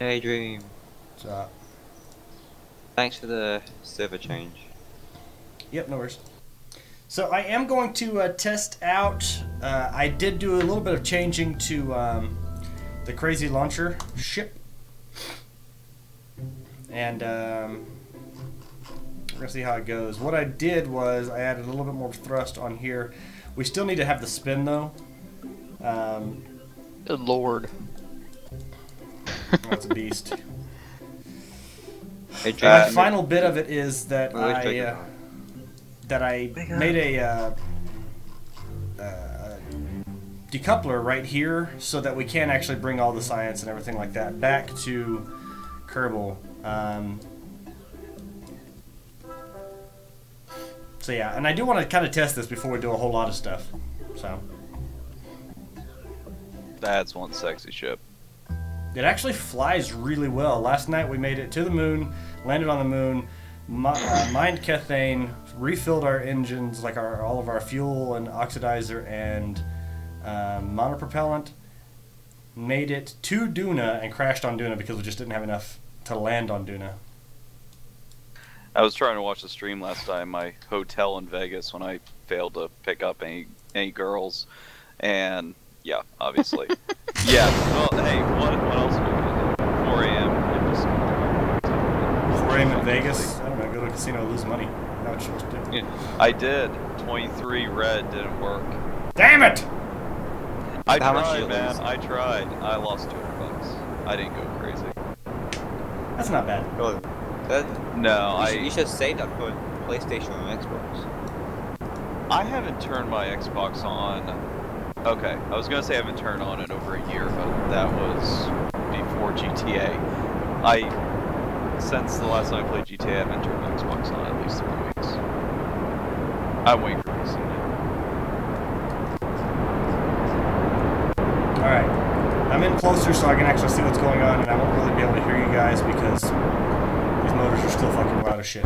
Daydream. So, Thanks for the server change. yep, no worries. So I am going to test out. I did do a little bit of changing to the Crazy Launcher ship, and we're gonna see how it goes. What I did was I added a little bit more thrust on here. We still need to have the spin though. Good lord. That's a beast. Hey, The Jake, final bit of it is that where's Jake I going? made a decoupler right here so that we can actually bring all the science and everything like that back to Kerbal. So yeah, and I do want to kind of test this before we do a whole lot of stuff. So That's one sexy ship. it actually flies really well. Last night we made it to the moon, landed on the moon, mined Kethane, refilled our engines, like all of our fuel and oxidizer and monopropellant, made it to Duna and crashed on Duna because we just didn't have enough to land on Duna. I was trying to watch the stream last time, my hotel in Vegas, when I failed to pick up any girls, and yeah, obviously. Yeah, well, hey, what else are we gonna do? 4 a.m. and just 4 a.m. in Vegas, I don't know, go to a casino, lose money. Not what you're supposed to do. Yeah. I did. 23 red didn't work. Damn it! I How much did tried, you man. lose? I tried. I lost $200. I didn't go crazy. That's not bad. God, No, you should save that for PlayStation or Xbox. I haven't turned my Xbox on. Okay, I was gonna say I haven't turned on in over a year, but that was before GTA. Since the last time I played GTA, I haven't turned my Xbox on at least 3 weeks. I'm waiting for PC now. Alright. I'm in closer so I can actually see what's going on, and I won't really be able to hear you guys because these motors are still fucking loud as shit.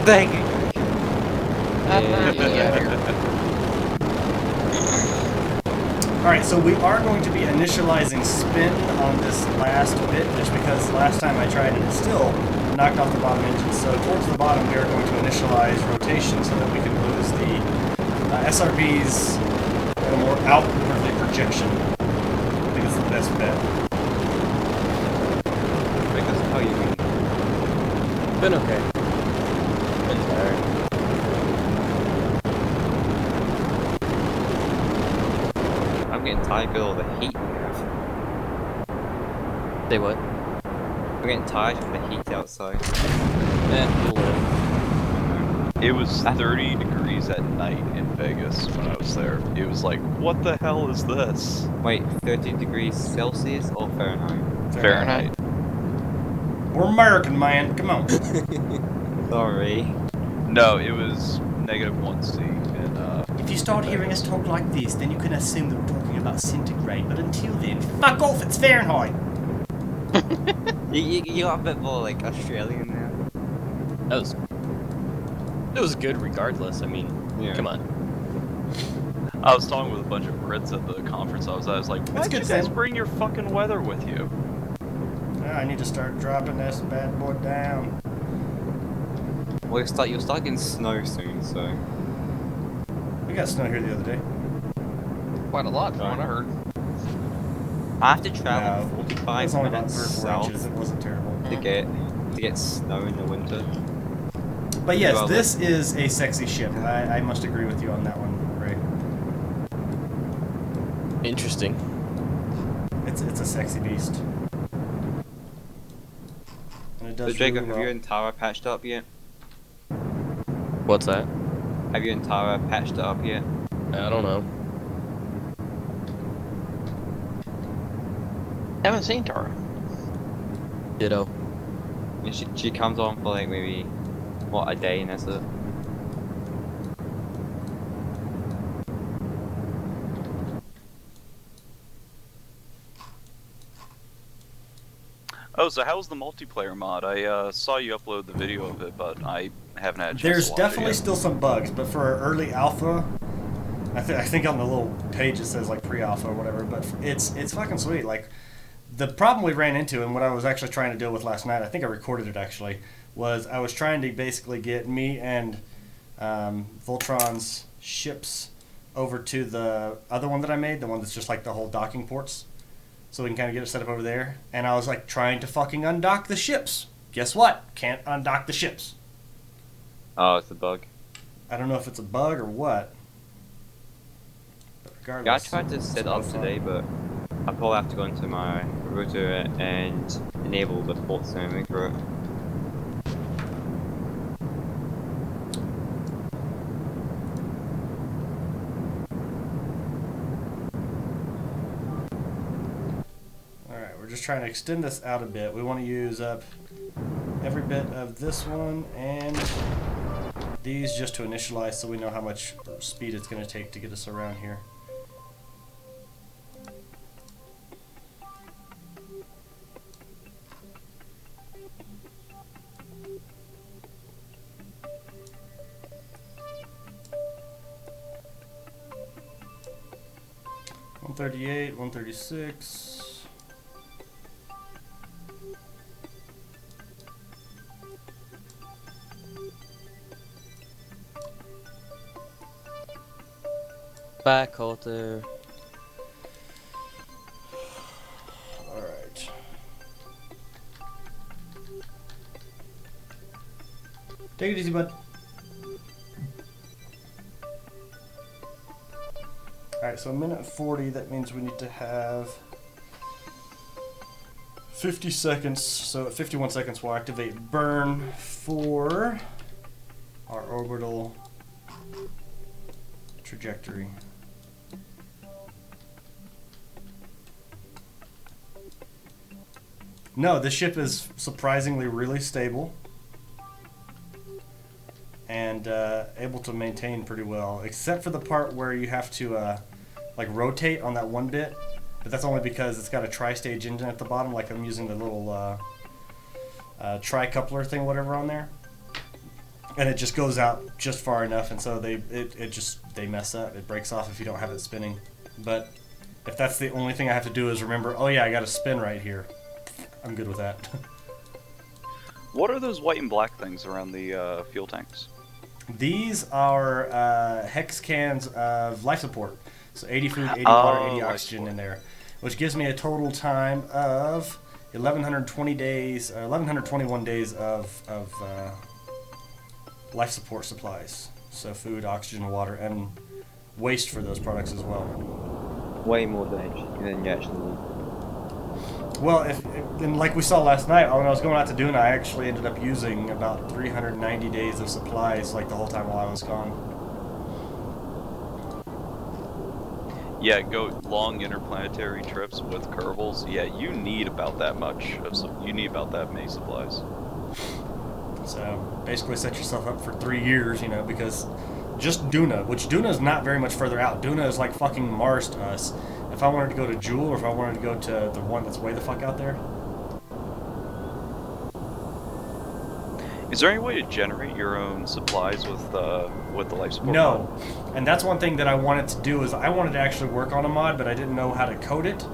Thank you. Alright, so we are going to be initializing spin on this last bit, just because last time I tried it, it still knocked off the bottom engine. So towards the bottom, we are going to initialize rotation so that we can lose the SRBs and more outwardly projection. I think it's the best bet. Because how you mean? Been okay. Been tired. I'm getting tired of all the heat we have. Say what? I'm getting tired of the heat outside. You'll live. It was 30 degrees at night in Vegas when I was there. It was like, what the hell is this? Wait, 30 degrees Celsius or Fahrenheit? Fahrenheit. We're American, man. Come on. Sorry. No, it was -1C. And If you start hearing us talk like this, then you can assume that we're talking about centigrade. But until then, fuck off, it's Fahrenheit. You got a bit more like Australian now. It was good regardless. I mean, Yeah. come on. I was talking with a bunch of Brits at the conference I was at. I was like, why That's did you good, guys Sam. bring your fucking weather with you? I need to start dropping this bad boy down. Well, you'll start getting snow soon, so. We got snow here the other day. Quite a lot from what I heard. I have to travel No, it 45 was only about minutes 3 or 4 south inches. It wasn't terrible. to get snow in the winter. But yes, Well, this is a sexy ship. I must agree with you on that one, Ray. Interesting. It's a sexy beast. And it So does Jacob, really have well. you and Tara patched up yet? What's that? Have you and Tara patched it up yet? I don't know. Haven't seen Tara. Ditto. And she comes on for like maybe, what, a day and that's it? Oh, so how's the multiplayer mod? I saw you upload the video of it, but I haven't had a chance There's to watch definitely it yet. still some bugs, but for early alpha, I think on the little page it says like pre-alpha or whatever. But it's fucking sweet. Like the problem we ran into, and what I was actually trying to deal with last night, I think I recorded it actually, was I was trying to basically get me and Voltron's ships over to the other one that I made, the one that's just like the whole docking ports, so we can kind of get it set up over there. And I was like trying to fucking undock the ships. Guess what? Can't undock the ships. Oh, it's a bug. I don't know if it's a bug or what. But Yeah, I regardless, tried to set it's it up fun. today, but I probably have to go into my router and enable the ports and everything for it. Alright, we're just trying to extend this out a bit. We want to use up every bit of this one and these just to initialize so we know how much speed it's going to take to get us around here. $138, $136. Back quarter. Alright. Take it easy, bud. Alright, so a minute 40, that means we need to have 50 seconds. So at 51 seconds, we'll activate burn for our orbital trajectory. No, this ship is surprisingly really stable and able to maintain pretty well, except for the part where you have to like rotate on that one bit, but that's only because it's got a tri-stage engine at the bottom. Like I'm using the little tri-coupler thing, whatever, on there, and it just goes out just far enough, and so they mess up. It breaks off if you don't have it spinning. But if that's the only thing I have to do is remember, oh yeah, I got to spin right here, I'm good with that. What are those white and black things around the fuel tanks? These are hex cans of life support. So 80 food, 80 water, 80 life oxygen support. in there, which gives me a total time of 1,120 days, 1,121 days of life support supplies. So food, oxygen, water, and waste for those products as well. Way more than you actually need. Well, and like we saw last night, when I was going out to Duna, I actually ended up using about 390 days of supplies, like the whole time while I was gone. Yeah, go long interplanetary trips with Kerbals. Yeah, you need about that much. You need about that many supplies. So basically set yourself up for 3 years, you know, because just Duna, which Duna is not very much further out. Duna is like fucking Mars to us. If I wanted to go to Jewel, or if I wanted to go to the one that's way the fuck out there. Is there any way to generate your own supplies with the life support? No, mod? and that's one thing that I wanted to do, is I wanted to actually work on a mod, but I didn't know how to code it.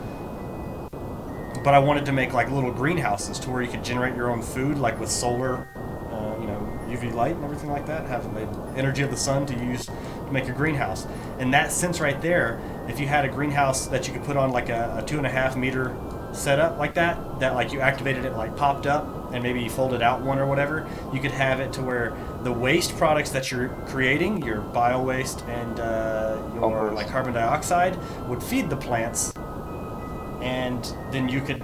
But I wanted to make like little greenhouses to where you could generate your own food, like with solar, you know, UV light and everything like that. Have the energy of the sun to use to make a greenhouse. In that sense, right there, if you had a greenhouse that you could put on like a 2.5 meter setup like that, like you activated it, like popped up, and maybe you folded out one or whatever, you could have it to where the waste products that you're creating, your bio waste and your like carbon dioxide, would feed the plants. And then you could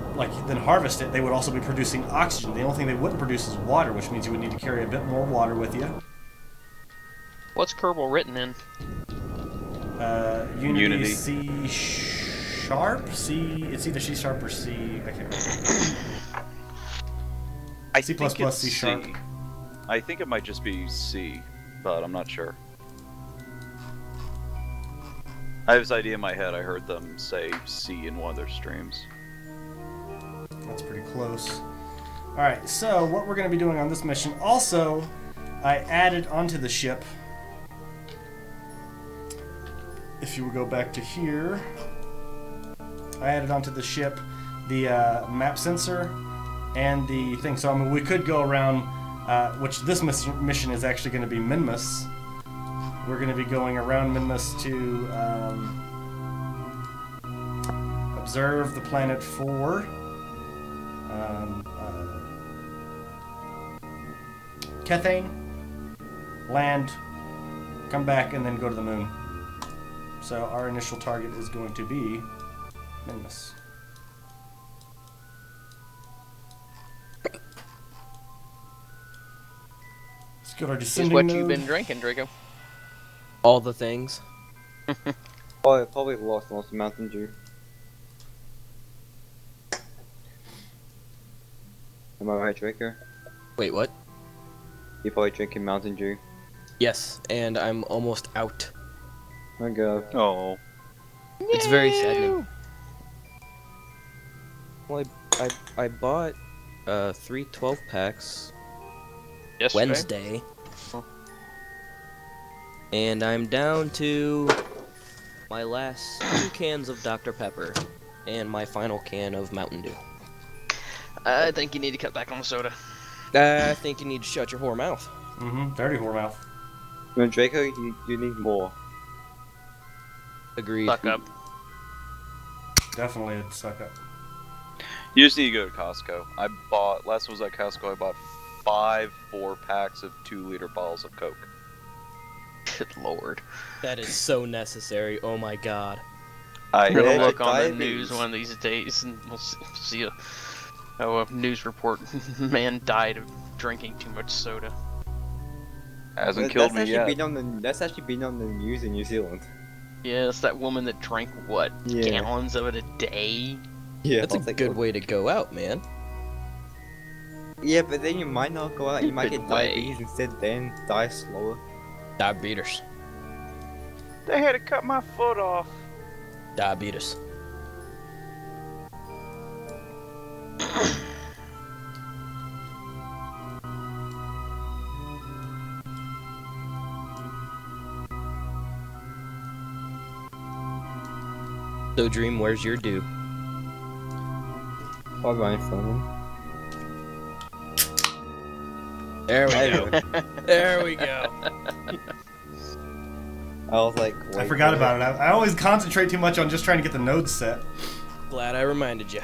then harvest it. They would also be producing oxygen. The only thing they wouldn't produce is water, which means you would need to carry a bit more water with you. What's Kerbal written in? Unity C sharp. C. It's either C sharp or C. I can't remember. I C++, think it's C sharp. I think it might just be C, but I'm not sure. I have this idea in my head. I heard them say C in one of their streams. That's pretty close. Alright, so what we're going to be doing on this mission, also, I added onto the ship, if you would go back to here, I added onto the ship the map sensor and the thing. So I mean, we could go around, which this mission is actually going to be Minmus. We're going to be going around Minmus to observe the planet for Kethane, land, come back, and then go to the moon. So our initial target is going to be Minmus. Let's go to our Is descending what node. you've been drinking, Draco. All the things. Oh, I probably lost most of Mountain Dew. Am I right, Draco? Wait, what? You're probably drinking Mountain Dew. Yes, and I'm almost out. Oh god. Oh. It's very saddening. Well, I bought 3 12-packs Yesterday. Wednesday. Oh. And I'm down to my last 2 cans of Dr. Pepper and my final can of Mountain Dew. I think you need to cut back on the soda. I think you need to shut your whore mouth. Dirty whore mouth. No, Draco, you need more. Agreed. Suck up. Definitely a suck up. You just need to go to Costco. Last time I was at Costco, I bought 5 4-packs of 2-liter bottles of Coke. Good lord. That is so necessary. Oh my god. I I'm gonna Yeah, look on the diabetes. news one of these days and we'll see a news report. Man died of drinking too much soda. Hasn't killed me yet. That's actually been on the news in New Zealand. Yeah, it's that woman that drank, what, Yeah. gallons of it a day? Yeah, That's a good way to go out, man. Yeah, but then you might not go out. You might Good get way. diabetes instead, then die slower. Diabetes. They had to cut my foot off. Diabetes. So, Dream, where's your due? Or Ryan Furman. There we go. There we go. I was like, I wait, forgot what? about it. I always concentrate too much on just trying to get the nodes set. Glad I reminded you.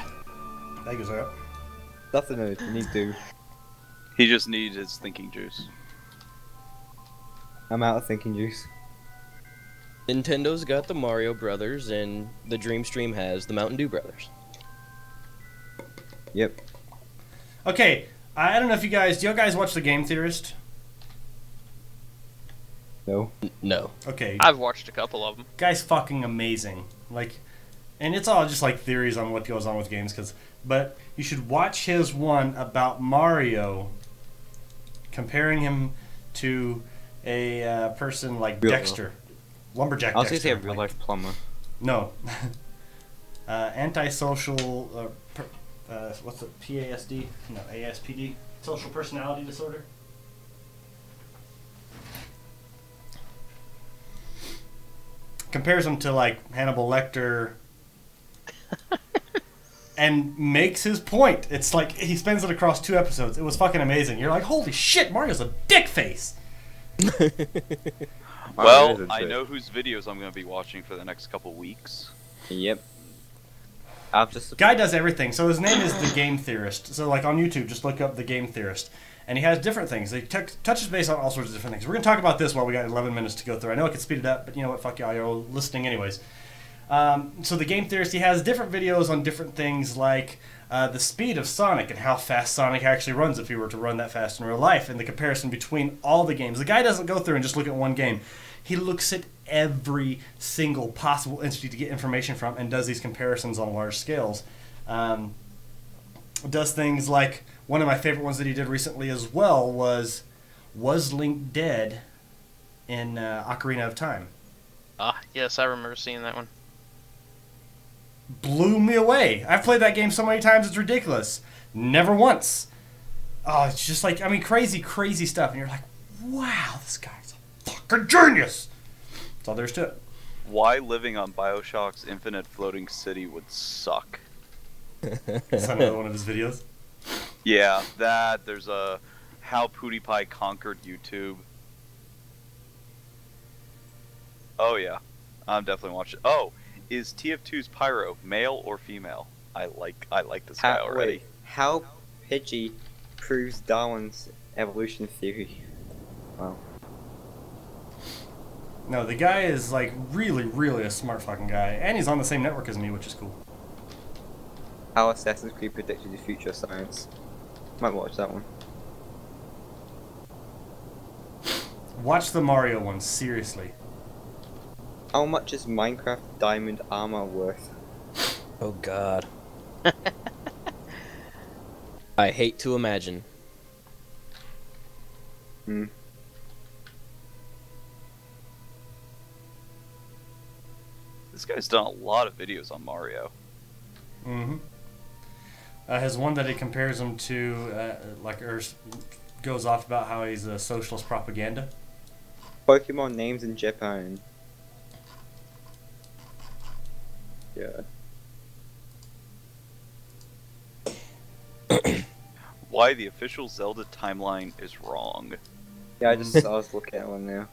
Thank you, sir. That's the note. You need to. He just needs his thinking juice. I'm out of thinking juice. Nintendo's got the Mario Brothers, and the Dream Stream has the Mountain Dew Brothers. Yep. Okay, I don't know if do you guys watch The Game Theorist? No. No. Okay, I've watched a couple of them. guy's fucking amazing. Like, and it's all just like theories on what goes on with games, but you should watch his one about Mario, comparing him to a person like Real Dexter, lumberjack. I was gonna say a Dexter, real life plumber. No. Antisocial. What's it? PASD? No, ASPD. Social personality disorder. Compares him to like Hannibal Lecter. And makes his point. It's like he spends it across 2 episodes. It was fucking amazing. You're like, holy shit, Mario's a dick face. Well, I know whose videos I'm going to be watching for the next couple weeks. Yep. I've just. Guy does everything. So his name is The Game Theorist. So like on YouTube, just look up The Game Theorist. And he has different things. He touches base on all sorts of different things. We're going to talk about this while we got 11 minutes to go through. I know I could speed it up, but you know what? Fuck y'all. You're all listening anyways. So The Game Theorist, he has different videos on different things like the speed of Sonic and how fast Sonic actually runs if he were to run that fast in real life, and the comparison between all the games. The guy doesn't go through and just look at one game. He looks at every single possible entity to get information from and does these comparisons on large scales. Does things like, one of my favorite ones that he did recently as well was Link dead in Ocarina of Time? Ah, yes, I remember seeing that one. Blew me away. I've played that game so many times, it's ridiculous. Never once. Oh, it's just like, I mean, crazy, crazy stuff. And you're like, wow, this guy's a fucking genius. That's all there is to it. Why living on Bioshock's infinite floating city would suck. Is that another one of his videos? Yeah, that, there's a How PewDiePie Conquered YouTube. Oh yeah, I'm definitely watching. Oh, is TF2's Pyro male or female? I like this guy already. Wait, how Pidgey proves Darwin's evolution theory? Wow. No, the guy is like really, really a smart fucking guy, and he's on the same network as me, which is cool. How Assassin's Creed predicted the future of science. Might watch that one. Watch the Mario one, seriously. How much is Minecraft diamond armor worth? Oh god. I hate to imagine. Hmm. This guy's done a lot of videos on Mario. Mm-hmm. Has one that he compares him to, goes off about how he's a socialist propaganda. Pokemon names in Japan. Yeah. Why the official Zelda timeline is wrong. Yeah, I was looking at one now.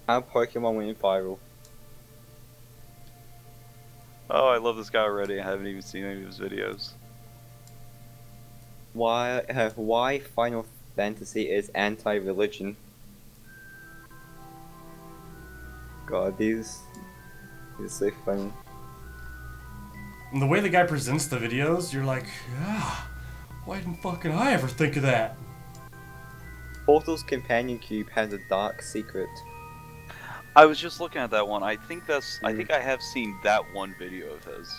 How Pokemon went viral. Oh, I love this guy already. I haven't even seen any of his videos. Why Final Fantasy is anti-religion? God, these are so funny. And the way the guy presents the videos, you're like, yeah, why didn't fucking I ever think of that? Portal's companion cube has a dark secret. I was just looking at that one. I think I think I have seen that one video of his.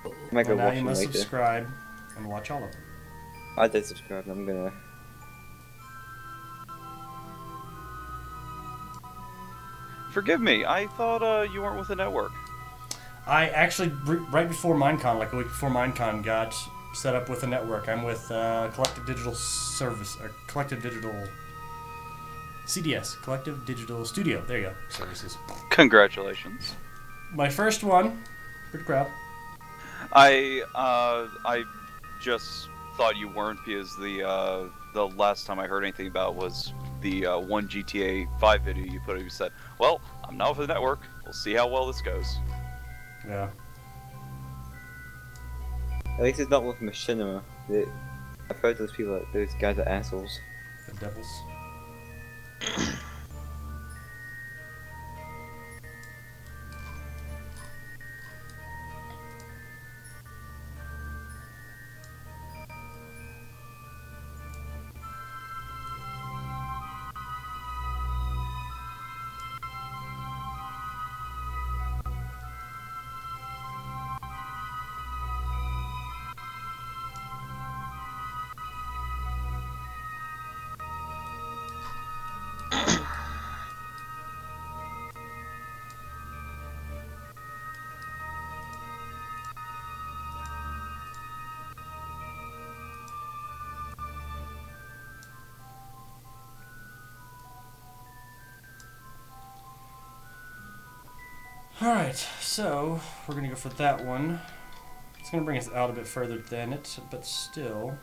I might go Well, now watch you it must later. subscribe and watch all of them. I did subscribe, and I'm gonna. Forgive me. I thought you weren't with the network. I actually, right before Minecon, like a week before Minecon, got set up with a network. I'm with Collective Digital Service, or Collective Digital CDS, Collective Digital Studio. There you go, services. Congratulations. My first one, pretty proud. I just thought you weren't because the last time I heard anything about was the one GTA 5 video you put up. You said, "Well, I'm now with the network. We'll see how well this goes." Yeah. At least it's not with Machinima. I've heard those guys are assholes. The Devils. Alright, so we're gonna go for that one. It's gonna bring us out a bit further than it, but still.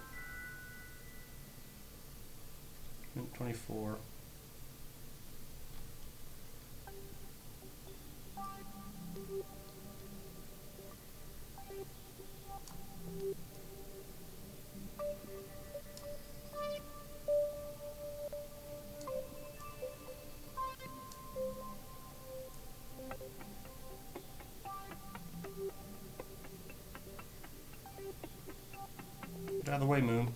24. Get out of the way, Moon.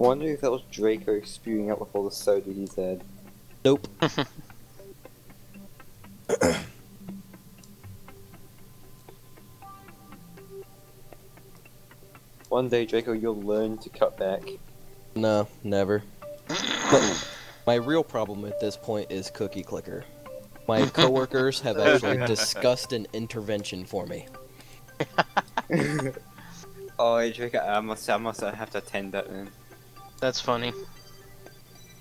I wonder if that was Draco spewing out with all the soda he's had. Nope. One day, Draco, you'll learn to cut back. No, never. But my real problem at this point is Cookie Clicker. My coworkers have actually discussed an intervention for me. Oh, Draco, I must have to attend that then. That's funny.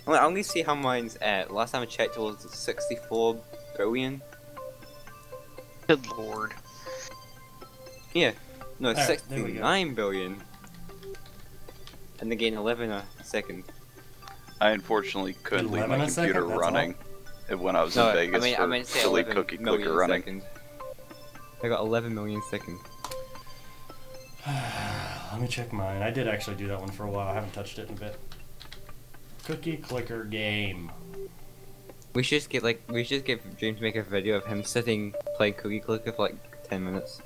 I'm gonna see how mine's at. Last time I checked, it was 64 billion. Good lord. Yeah, no, Alright, there we go. 69 billion. And they gain 11 a second. I unfortunately couldn't leave 11 my a second? computer That's running when I was No, in Vegas I meant to say for silly 11 cookie million clicker running. seconds. I got 11 million seconds. Let me check mine. I did actually do that one for a while. I haven't touched it in a bit. Cookie clicker game. We should just get James to make a video of him sitting playing Cookie Clicker for like 10 minutes.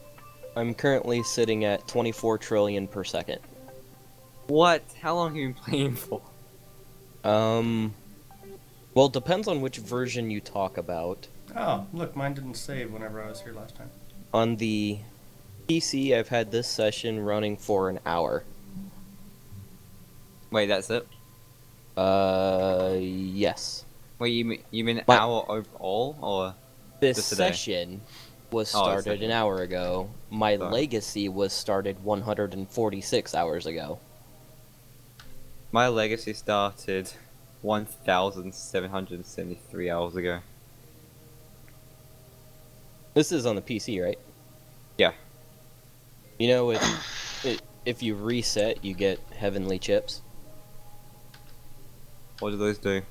I'm currently sitting at 24 trillion per second. What? How long have you been playing for? Well, it depends on which version you talk about. Oh, look, mine didn't save whenever I was here last time. On the PC, I've had this session running for an hour. Wait, that's it? Yes. Wait, you mean an My- hour overall, or? This Just today. session was Oh, started session. an hour ago. My Sorry. legacy was started 146 hours ago. My legacy started 1,773 hours ago. This is on the PC, right? Yeah. You know, if you reset, you get heavenly chips. What do those do?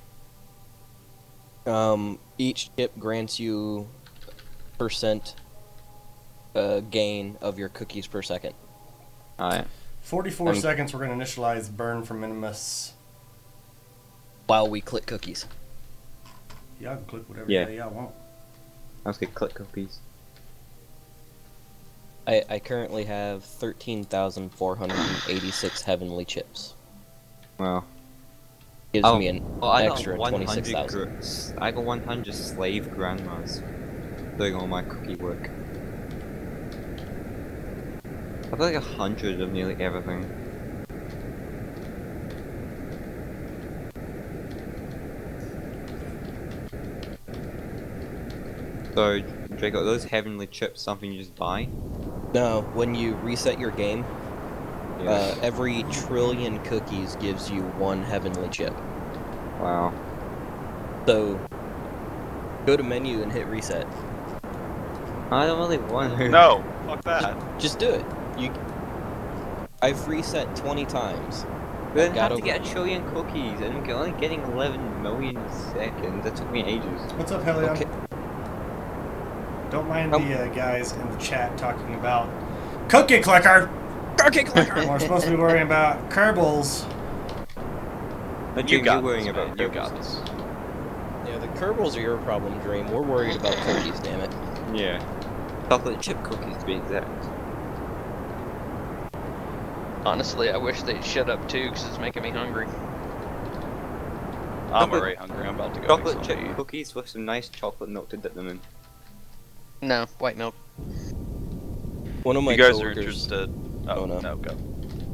Each chip grants you percent gain of your cookies per second. Alright. 44 seconds, we're going to initialize burn for Minimus. While we click cookies. Yeah, I can click whatever Yeah. day I want. Let's get click cookies. I currently have 13,486 heavenly chips. Well. Gives me an I extra got 26,000. I got 100 slave grandmas doing all my cookie work. I've got like 100 of nearly everything. So, Drake, are those heavenly chips something you just buy? No, when you reset your game, every trillion cookies gives you one heavenly chip. Wow. So, go to menu and hit reset. I don't really want to. No, fuck that. Just do it. I've reset 20 times. Then Got have to over- get a trillion cookies, and I'm only getting 11 million seconds. That took me ages. What's up, Helion? Okay. Don't mind the guys in the chat talking about cookie clicker. Cookie clicker! We're supposed to be worrying about Kerbals. But You you're got worrying this, about man. You Kerbals. got this. Yeah, the Kerbals are your problem, Dream. We're worried about cookies, damn it. Yeah. Chocolate chip cookies to be exact. Honestly, I wish they'd shut up too, because it's making me hungry. I'm already hungry. I'm about to go Chocolate make chip something to eat. cookies with some nice chocolate milk to dip them in. No, white milk. One of my You guys are coworkers, interested? Oh, Oh, no. no, go.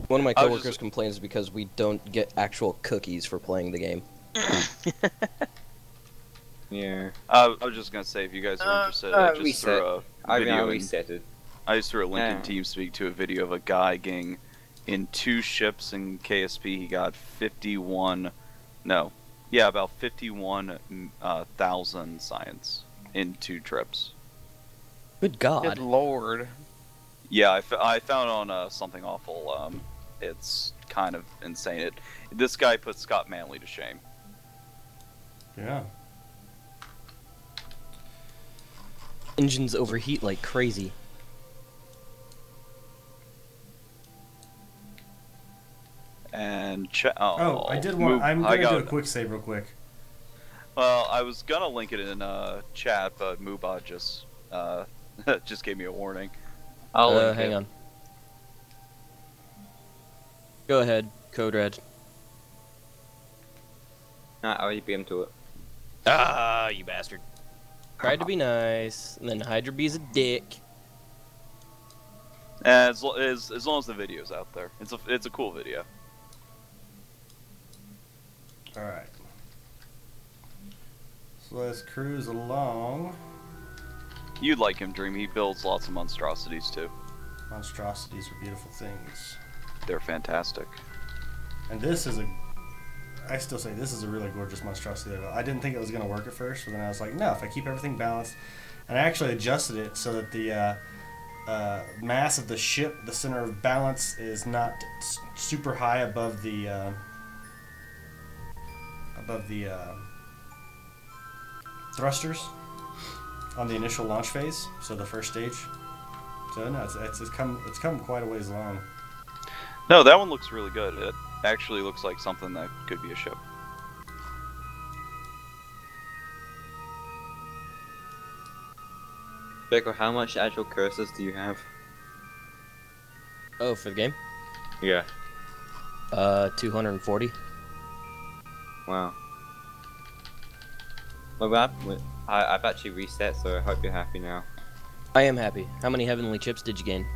one of my I was coworkers just- complains because we don't get actual cookies for playing the game. Yeah. I was just gonna say, if you guys are interested, I just reset. threw a I video in. reset it. I just threw a link Yeah. in TeamSpeak to a video of a guy getting in 2 ships in KSP. He got 51, no, yeah, about 51,000 science in 2 trips. Good God. Good lord. Yeah, I found on something awful. It's kind of insane. This guy put Scott Manley to shame. Yeah. Engines overheat like crazy. And Oh, I did want. I'm I gonna got do a it. quick save real quick. Well, I was gonna link it in chat, but Mubot just just gave me a warning. I'll link Hang it. on. Go ahead, Code Red. Nah, I already beat him to it. Ah, you bastard. Tried to be nice, and then Hydra B's a dick. As long as the video's out there, it's a cool video. All right. So let's cruise along. You'd like him, Dream. He builds lots of monstrosities too. Monstrosities are beautiful things. They're fantastic. And this is I still say this is a really gorgeous monstrosity. I didn't think it was going to work at first, but then I was like, no, if I keep everything balanced. And I actually adjusted it so that the mass of the ship, the center of balance, is not super high above the thrusters on the initial launch phase, so the first stage. So no, it's come quite a ways along. No, that one looks really good. It actually looks like something that could be a ship. Draco, how much actual curses do you have? Oh, for the game? Yeah. 240. Wow. Well, I've actually reset, so I hope you're happy now. I am happy. How many heavenly chips did you gain?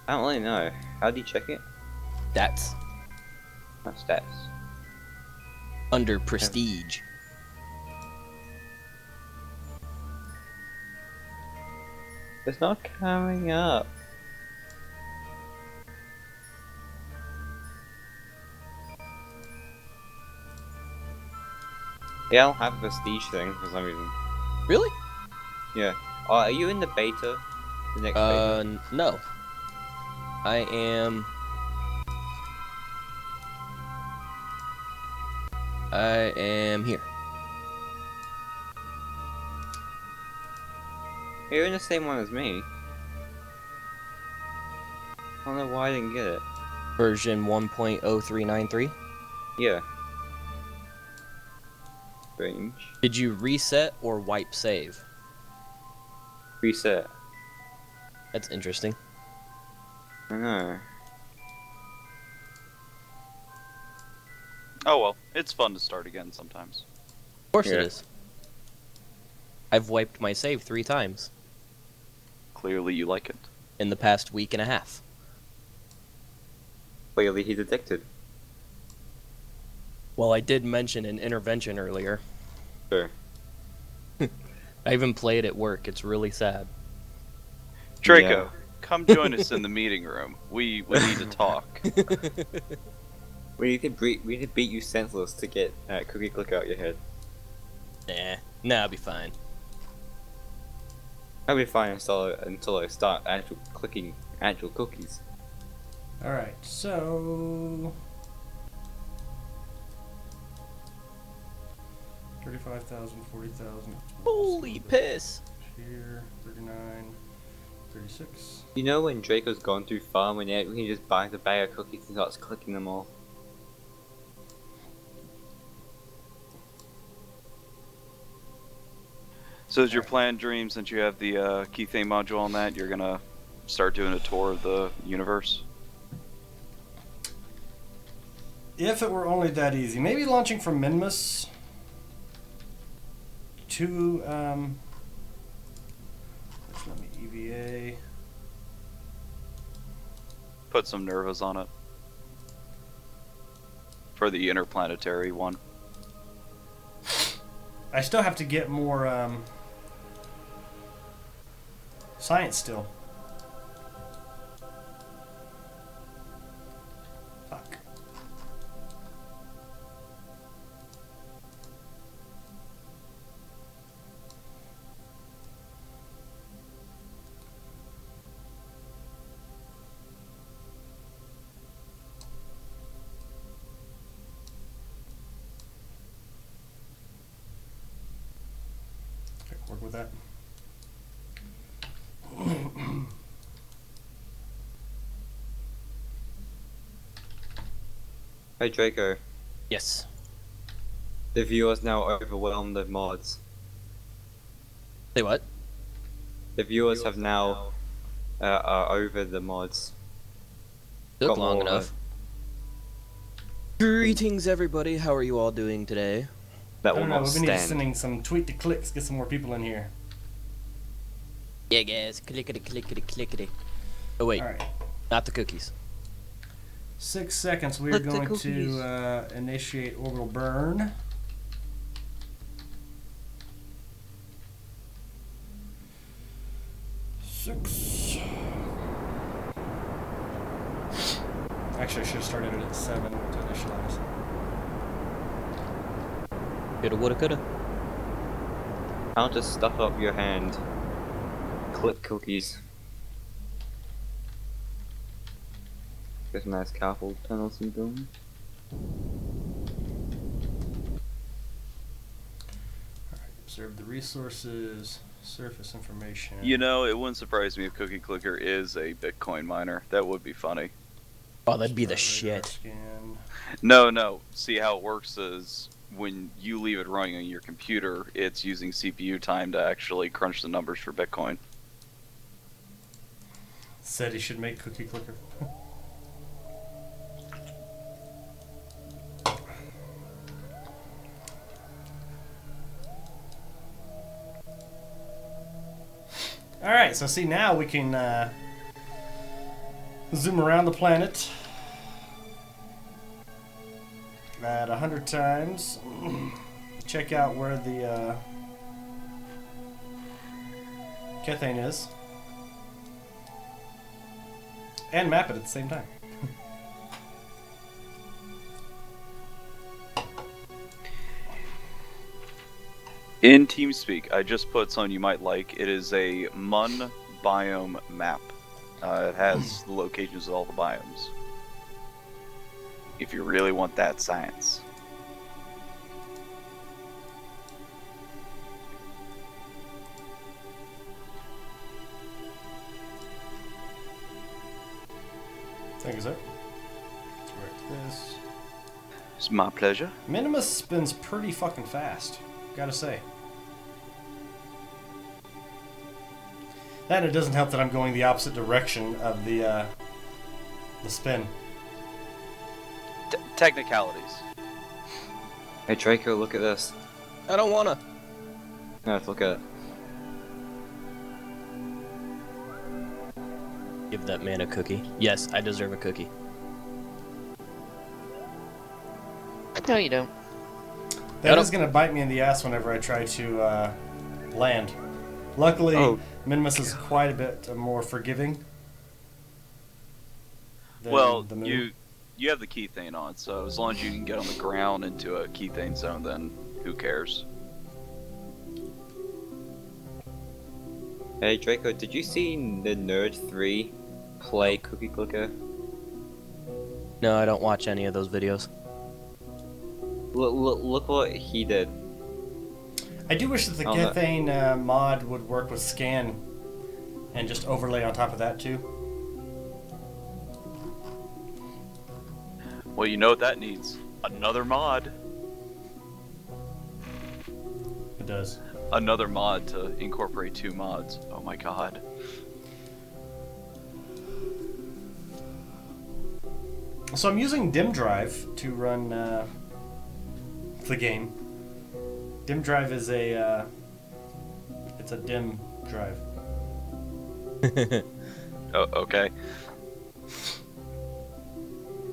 I don't really know. How do you check it? That's Not stats. under prestige. It's not coming up. Yeah, I don't have a prestige thing for some reason. Really? Yeah. Are you in the beta? The next beta? No. I am. Here. You're in the same one as me. I don't know why I didn't get it. Version 1.0393. Yeah. Strange. Did you reset or wipe save? Reset. That's interesting. I know. Oh well, it's fun to start again sometimes. Of course Yeah. it is. I've wiped my save 3 times Clearly you like it. in the past week and a half. Clearly he's addicted. Well, I did mention an intervention earlier. Sure. I even played at work. It's really sad. Draco, come join us in the meeting room. We need to talk. We need to beat you senseless to get cookie click out your head. Nah, I'll be fine. I'll be fine until I start actual clicking actual cookies. Alright, so 35,000, 40,000. Holy piss! Here, 39, 36. You know when Draco's gone too far when he just buys a bag of cookies and starts clicking them all? So is your plan, Dream, since you have the key theme module on that, you're gonna start doing a tour of the universe? If it were only that easy. Maybe launching from Minmus to, let me EVA. Put some Nervas on it. For the interplanetary one. I still have to get more, science still. Fuck. Okay, work with that. Hey Draco, Yes. the viewers now overwhelmed with mods. Say what? The viewers have now are over the mods. Took Got long more, enough. Greetings, everybody. How are you all doing today? That I will don't know. not We need to stand. sending some tweet to clicks. Get some more people in here. Yeah, guys. Clickety, clickety, clickety. Oh, wait. All right. Not the cookies. 6 seconds. We are Let the going cookies. to initiate orbital burn. Six. Actually, I should have started it at 7 to initialize. Coulda, woulda, coulda. I'll just stuff up your hand. Click cookies. Get some nice carpal tunnel syndrome. Observe the resources, surface information. You know, it wouldn't surprise me if Cookie Clicker is a Bitcoin miner. That would be funny. Oh, that'd be the Radar shit. scan. No. See how it works is when you leave it running on your computer, it's using CPU time to actually crunch the numbers for Bitcoin. Said he should make cookie clicker. Alright, so see now we can zoom around the planet at 100 times. Check out where the Kethane is. And map it at the same time. In TeamSpeak, I just put something you might like. It is a Mun biome map. It has the locations of all the biomes. If you really want that science. Thank you, sir. Correct this. It's my pleasure. Minimus spins pretty fucking fast, gotta say. That it doesn't help that I'm going the opposite direction of the spin. Technicalities. Hey Draco, look at this. I don't wanna. No, let's look at it. Give that man a cookie. Yes, I deserve a cookie. No, you don't. That I is gonna bite me in the ass whenever I try to land. Luckily, Oh, Minimus is quite a bit more forgiving than Well, the moon. you have the keythane on, so as long as you can get on the ground into a keythane zone, then who cares? Hey Draco, did you see the Nerd 3 play Cookie Clicker? No, I don't watch any of those videos. Look what he did. I do wish that the Oh, no. Kethane mod would work with scan and just overlay on top of that too. Well, you know what that needs? Another mod. It does. Another mod to incorporate 2 mods. Oh my god. So I'm using Dim Drive to run the game. Dim Drive is a it's a dim drive. Oh, okay.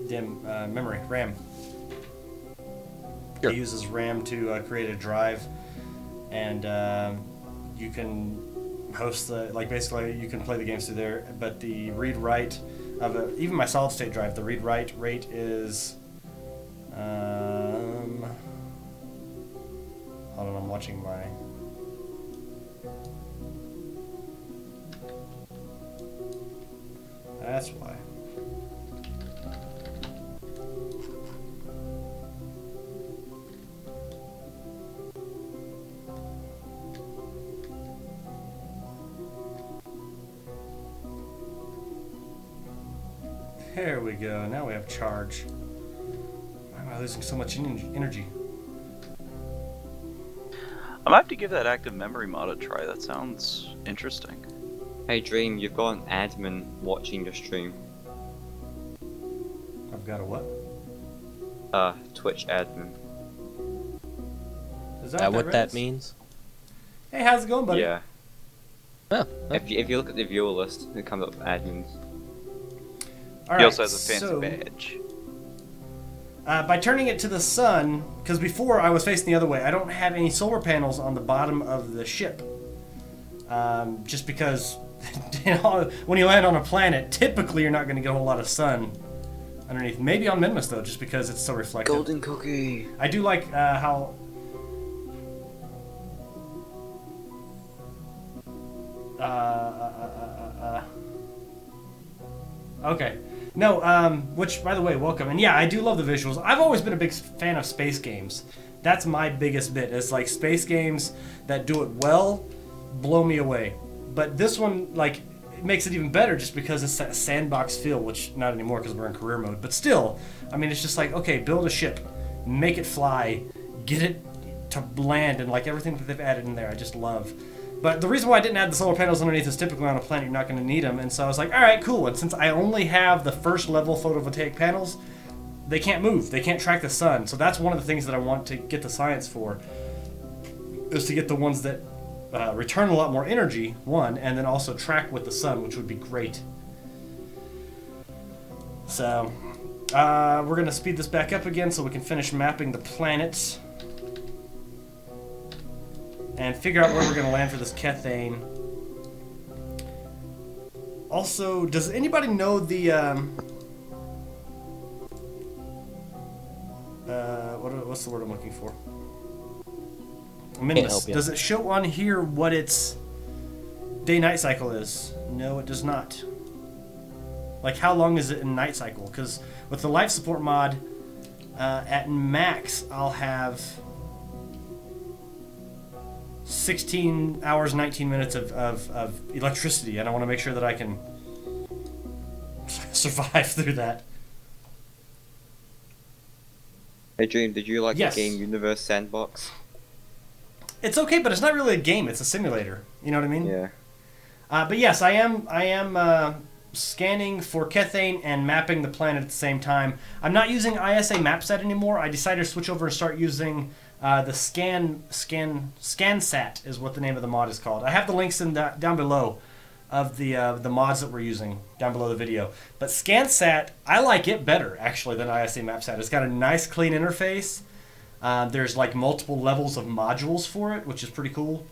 Dim memory, RAM. Sure. It uses RAM to create a drive, and you can host the basically you can play the games through there. But the read write of even my solid state drive, the read write rate is hold on, I'm watching my. That's why. There we go. Now we have charge. Why am I losing so much energy? I might have to give that active memory mod a try. That sounds interesting. Hey Dream, you've got an admin watching your stream. I've got a what? Twitch admin. Is That what that is? means? Hey, how's it going, buddy? Yeah. Oh, If you look at the viewer list, it comes up admins. All He right, also has a fancy so, badge. by turning it to the sun, because before I was facing the other way, I don't have any solar panels on the bottom of the ship. Just because, you know, when you land on a planet, typically you're not going to get a whole lot of sun underneath. Maybe on Minmus though, just because it's so reflective. Golden cookie. I do like how. Okay. No, which, by the way, welcome. And yeah, I do love the visuals. I've always been a big fan of space games. That's my biggest bit. It's like space games that do it well, blow me away. But this one, like, it makes it even better just because it's that sandbox feel, which not anymore because we're in career mode. But still, I mean, it's just like, okay, build a ship, make it fly, get it to land, and like everything that they've added in there, I just love. But the reason why I didn't add the solar panels underneath is typically on a planet you're not going to need them, and so I was like, all right, cool. And since I only have the first level photovoltaic panels, they can't move. They can't track the sun. So that's one of the things that I want to get the science for, is to get the ones that return a lot more energy, one, and then also track with the sun, which would be great. So we're going to speed this back up again so we can finish mapping the planets and figure out where we're going to land for this Kethane. Also, does anybody know the what's the word I'm looking for? help you. Does it show on here what its day-night cycle is? No, it does not. Like, how long is it in night cycle? Because with the life support mod, at max, I'll have 16 hours, 19 minutes of electricity, and I want to make sure that I can survive through that. Hey Dream, did you like Yes. the game Universe Sandbox? It's okay, but it's not really a game. It's a simulator. You know what I mean? Yeah. But yes, I am scanning for Kethane and mapping the planet at the same time. I'm not using ISA mapset anymore. I decided to switch over and start using the ScanSat is what the name of the mod is called. I have the links in down below of the mods that we're using down below the video. But ScanSat, I like it better actually than ISA mapset. It's got a nice clean interface. There's like multiple levels of modules for it, which is pretty cool.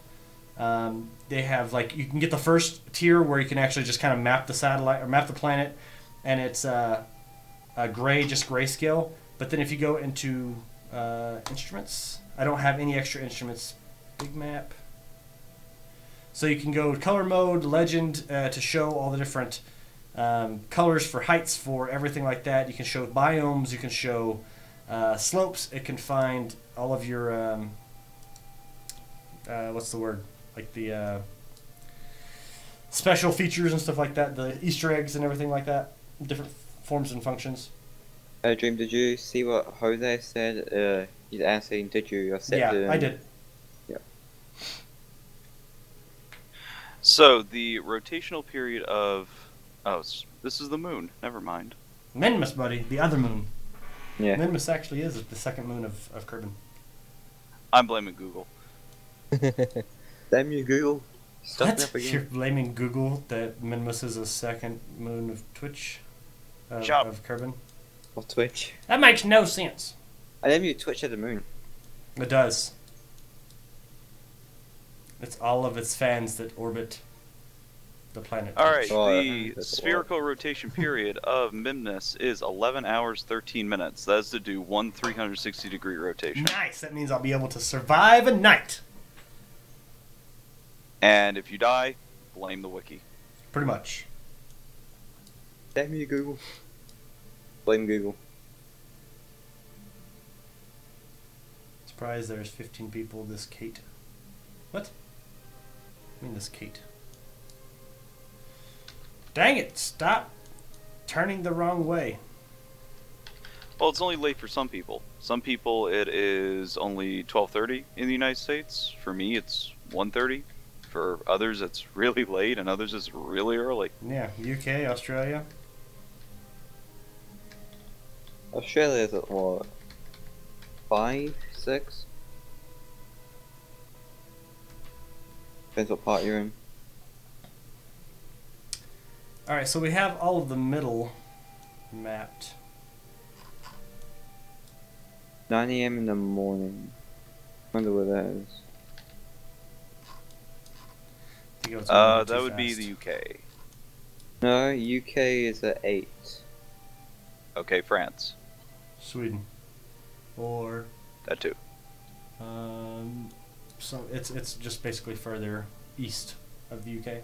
They have like, you can get the first tier where you can actually just kind of map the satellite or map the planet, and it's a gray, just grayscale. But then if you go into instruments, I don't have any extra instruments. Big map. So you can go color mode, legend, to show all the different colors for heights, for everything like that. You can show biomes, you can show slopes. It can find all of your what's the word? Like the special features and stuff like that, the Easter eggs and everything like that, different forms and functions. Dream, did you see what Jose said? He's asking, did you accept Yeah, I did. Yeah. So the rotational period of this is the moon. Never mind. Minmus, buddy, the other moon. Yeah. Minmus actually is the second moon of Kerbal. I'm blaming Google. Damn you, Google. Stuff What? up again. You're blaming Google that Minmus is a second moon of Twitch? Shut up. Of Kerbal? Or Twitch. That makes no sense. I named you Twitch at the moon. It does. It's all of its fans that orbit the planet. All right, Oh, the that's spherical rotation period of Mimnus is 11 hours 13 minutes. That is to do one 360-degree rotation. Nice. That means I'll be able to survive a night. And if you die, blame the wiki. Pretty much. Damn you, Google. Blame Google. Surprised there's 15 people this Kate. What? I mean this Kate. Dang it! Stop turning the wrong way. Well, it's only late for some people. Some people it is only 12:30 in the United States. For me, it's 1:30. For others, it's really late, and others it's really early. Yeah, UK, Australia. Australia's at what? 5, 6. Depends what part you're in. Alright, so we have all of the middle mapped. 9 a.m. in the morning. Wonder where that is. I think it was moving That too would be fast. the UK. No, UK is at 8. Okay, France. Sweden. Or That too. so it's just basically further east of the UK.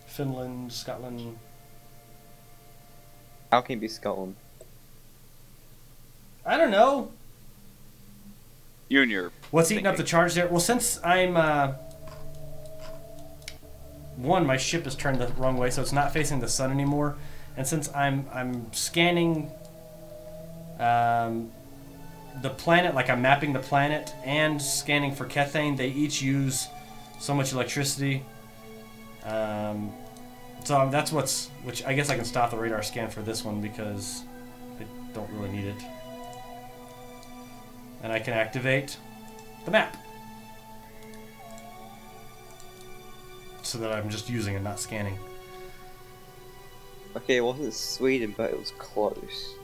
Finland, Scotland. How can it be Scotland? I don't know. You and your What's eating up the thinking. charge there? Well, since I'm one, my ship is turned the wrong way, so it's not facing the sun anymore. And since I'm scanning the planet, like I'm mapping the planet and scanning for Kethane, they each use so much electricity. So that's which I guess I can stop the radar scan for this one because I don't really need it. And I can activate the map. So that I'm just using and not scanning. Okay, it wasn't Sweden, but it was close.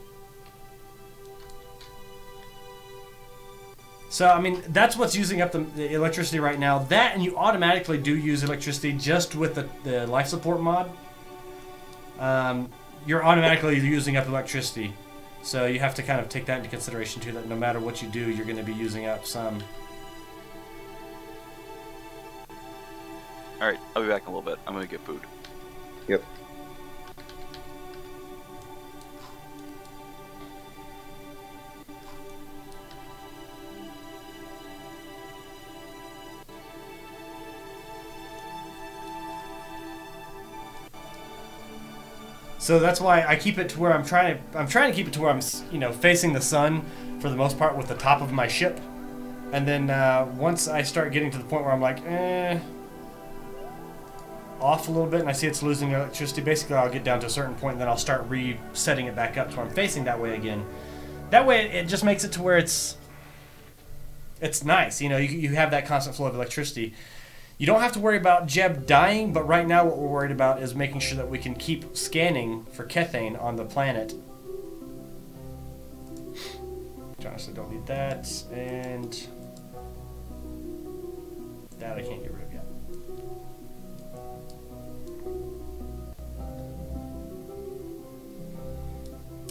So, I mean, that's what's using up the electricity right now. That, and you automatically do use electricity just with the life support mod. You're automatically using up electricity. So you have to kind of take that into consideration too, that no matter what you do, you're going to be using up some. Alright, I'll be back in a little bit. I'm gonna get food. Yep. So that's why I keep it to where I'm trying to keep it to where I'm, facing the sun for the most part with the top of my ship. And then once I start getting to the point where I'm like, off a little bit and I see it's losing electricity, basically I'll get down to a certain point and then I'll start resetting it back up to where I'm facing that way again. That way it just makes it to where it's nice. You have that constant flow of electricity. You don't have to worry about Jeb dying, but right now what we're worried about is making sure that we can keep scanning for Kethane on the planet. Which honestly don't need that, and that I can't get rid of yet.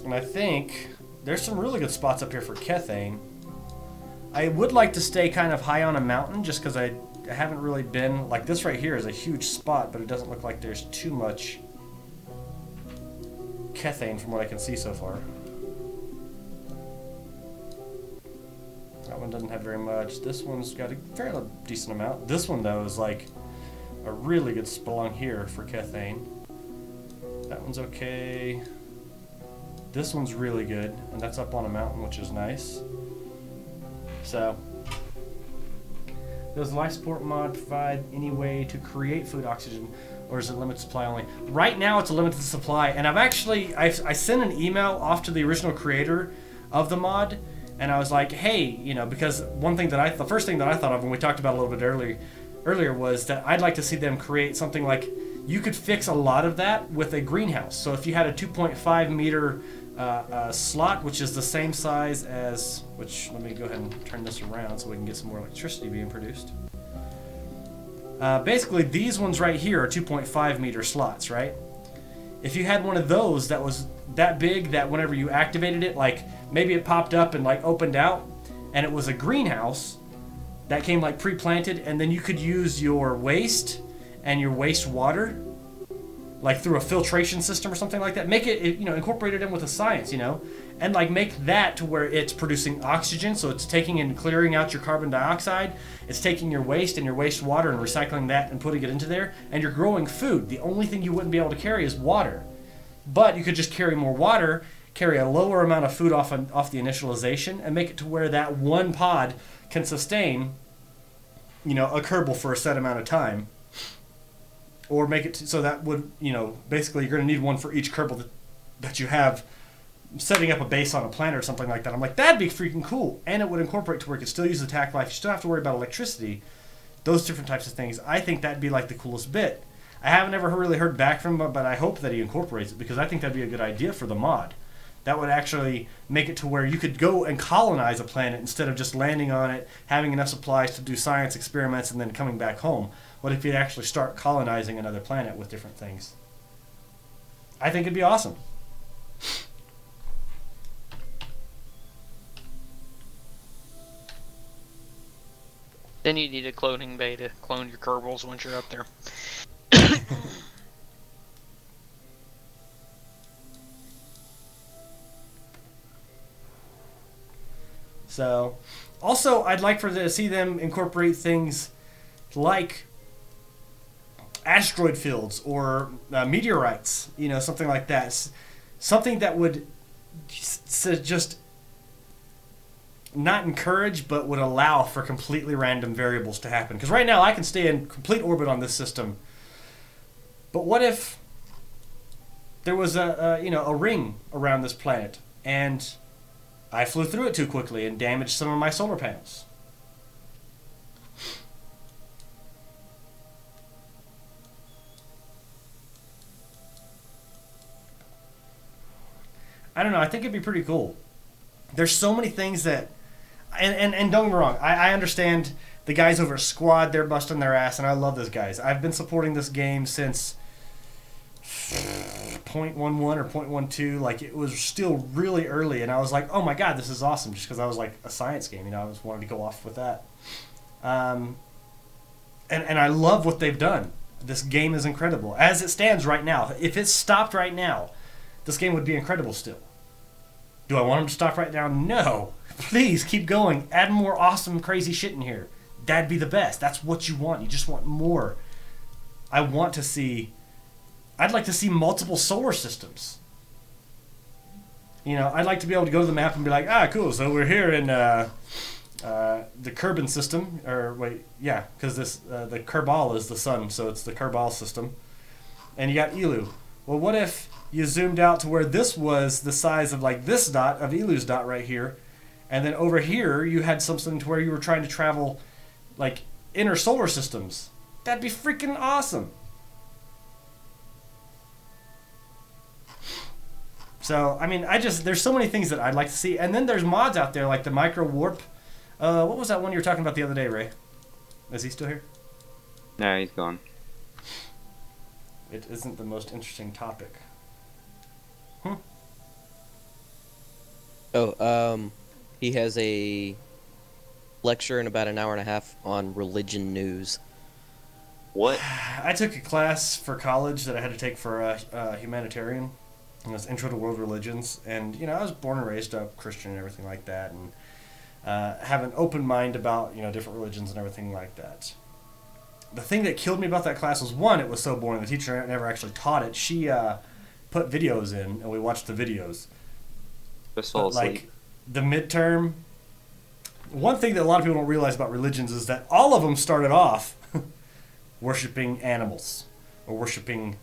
And I think there's some really good spots up here for Kethane. I would like to stay kind of high on a mountain just because I haven't really been, like this right here is a huge spot, but it doesn't look like there's too much Kethane from what I can see so far. That one doesn't have very much. This one's got a fairly decent amount. This one though is like a really good spelung here for Kethane. That one's okay. This one's really good, and that's up on a mountain, which is nice. So, does life support mod provide any way to create food oxygen, or is it limited supply only? Right now, it's a limited supply, and I sent an email off to the original creator of the mod, and I was like, hey, because the first thing that I thought of when we talked about it a little bit earlier was that I'd like to see them create something like you could fix a lot of that with a greenhouse. So if you had a 2.5 meter slot, which is the same size as, which let me go ahead and turn this around so we can get some more electricity being produced. Basically, these ones right here are 2.5 meter slots, right? If you had one of those that was that big that whenever you activated it, like maybe it popped up and like opened out, and it was a greenhouse that came like pre-planted, and then you could use your waste and your wastewater like through a filtration system or something like that. Make it, incorporate it in with the science, and like make that to where it's producing oxygen, so it's taking and clearing out your carbon dioxide. It's taking your waste and your wastewater and recycling that and putting it into there, and you're growing food. The only thing you wouldn't be able to carry is water, but you could just carry more water, carry a lower amount of food off the initialization, and make it to where that one pod can sustain, a Kerbal for a set amount of time. Or make it so that would, basically you're going to need one for each Kerbal that you have, setting up a base on a planet or something like that. I'm like, that'd be freaking cool, and it would incorporate to where it could still use the tac life. You still have to worry about electricity, those different types of things. I think that'd be like the coolest bit. I haven't ever really heard back from him, but I hope that he incorporates it because I think that'd be a good idea for the mod. That would actually make it to where you could go and colonize a planet instead of just landing on it, having enough supplies to do science experiments, and then coming back home. What if you'd actually start colonizing another planet with different things? I think it'd be awesome. Then you need a cloning bay to clone your Kerbals once you're up there. So, also, I'd like to see them incorporate things like asteroid fields or meteorites, you know, something like that. Something that would just not encourage, but would allow for completely random variables to happen. Because right now, I can stay in complete orbit on this system. But what if there was a ring around this planet, and I flew through it too quickly and damaged some of my solar panels? I don't know. I think it'd be pretty cool. There's so many things that... And don't get me wrong. I understand the guys over at Squad, they're busting their ass, and I love those guys. I've been supporting this game since 0.11 or 0.12. Like, it was still really early, and I was like, oh my god, this is awesome, just because I was like a science game, you know, I was wanting to go off with that. And I love what they've done. This game is incredible. As it stands right now, if it stopped right now, this game would be incredible still. Do I want them to stop right now? No. Please, keep going. Add more awesome, crazy shit in here. That'd be the best. That's what you want. You just want more. I'd like to see multiple solar systems. You know, I'd like to be able to go to the map and be like, ah, cool, so we're here in the Kerbal system. Or, wait, yeah, because the Kerbal is the sun, so it's the Kerbal system. And you got Elu. Well, what if you zoomed out to where this was the size of like this dot, of Elu's dot right here, and then over here you had something to where you were trying to travel like inner solar systems? That'd be freaking awesome. So, I mean, there's so many things that I'd like to see. And then there's mods out there like the micro warp. What was that one you were talking about the other day, Ray? Is he still here? No, he's gone. It isn't the most interesting topic. He has a lecture in about an hour and a half on religion news. What? I took a class for college that I had to take for a humanitarian. It was Intro to World Religions. And, you know, I was born and raised up Christian and everything like that. And have an open mind about, you know, different religions and everything like that. The thing that killed me about that class was, one, it was so boring. The teacher never actually taught it. She put videos in, and we watched the videos. Just fall asleep. Like, the midterm... One thing that a lot of people don't realize about religions is that all of them started off worshipping animals or worshipping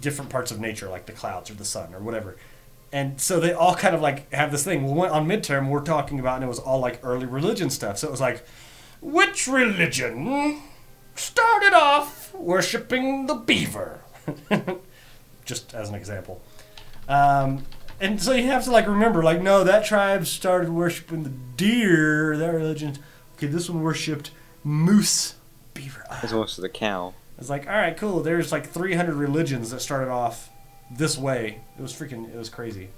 different parts of nature, like the clouds or the sun or whatever. And so they all kind of like have this thing. Well, on midterm, we're talking about, and it was all like early religion stuff. So it was like, which religion started off worshipping the beaver? Just as an example. And so you have to like remember, like, no, that tribe started worshipping the deer. That religion, okay, this one worshipped moose, beaver. As opposed to the cow. It's like, all right, cool. There's like 300 religions that started off this way. It was crazy.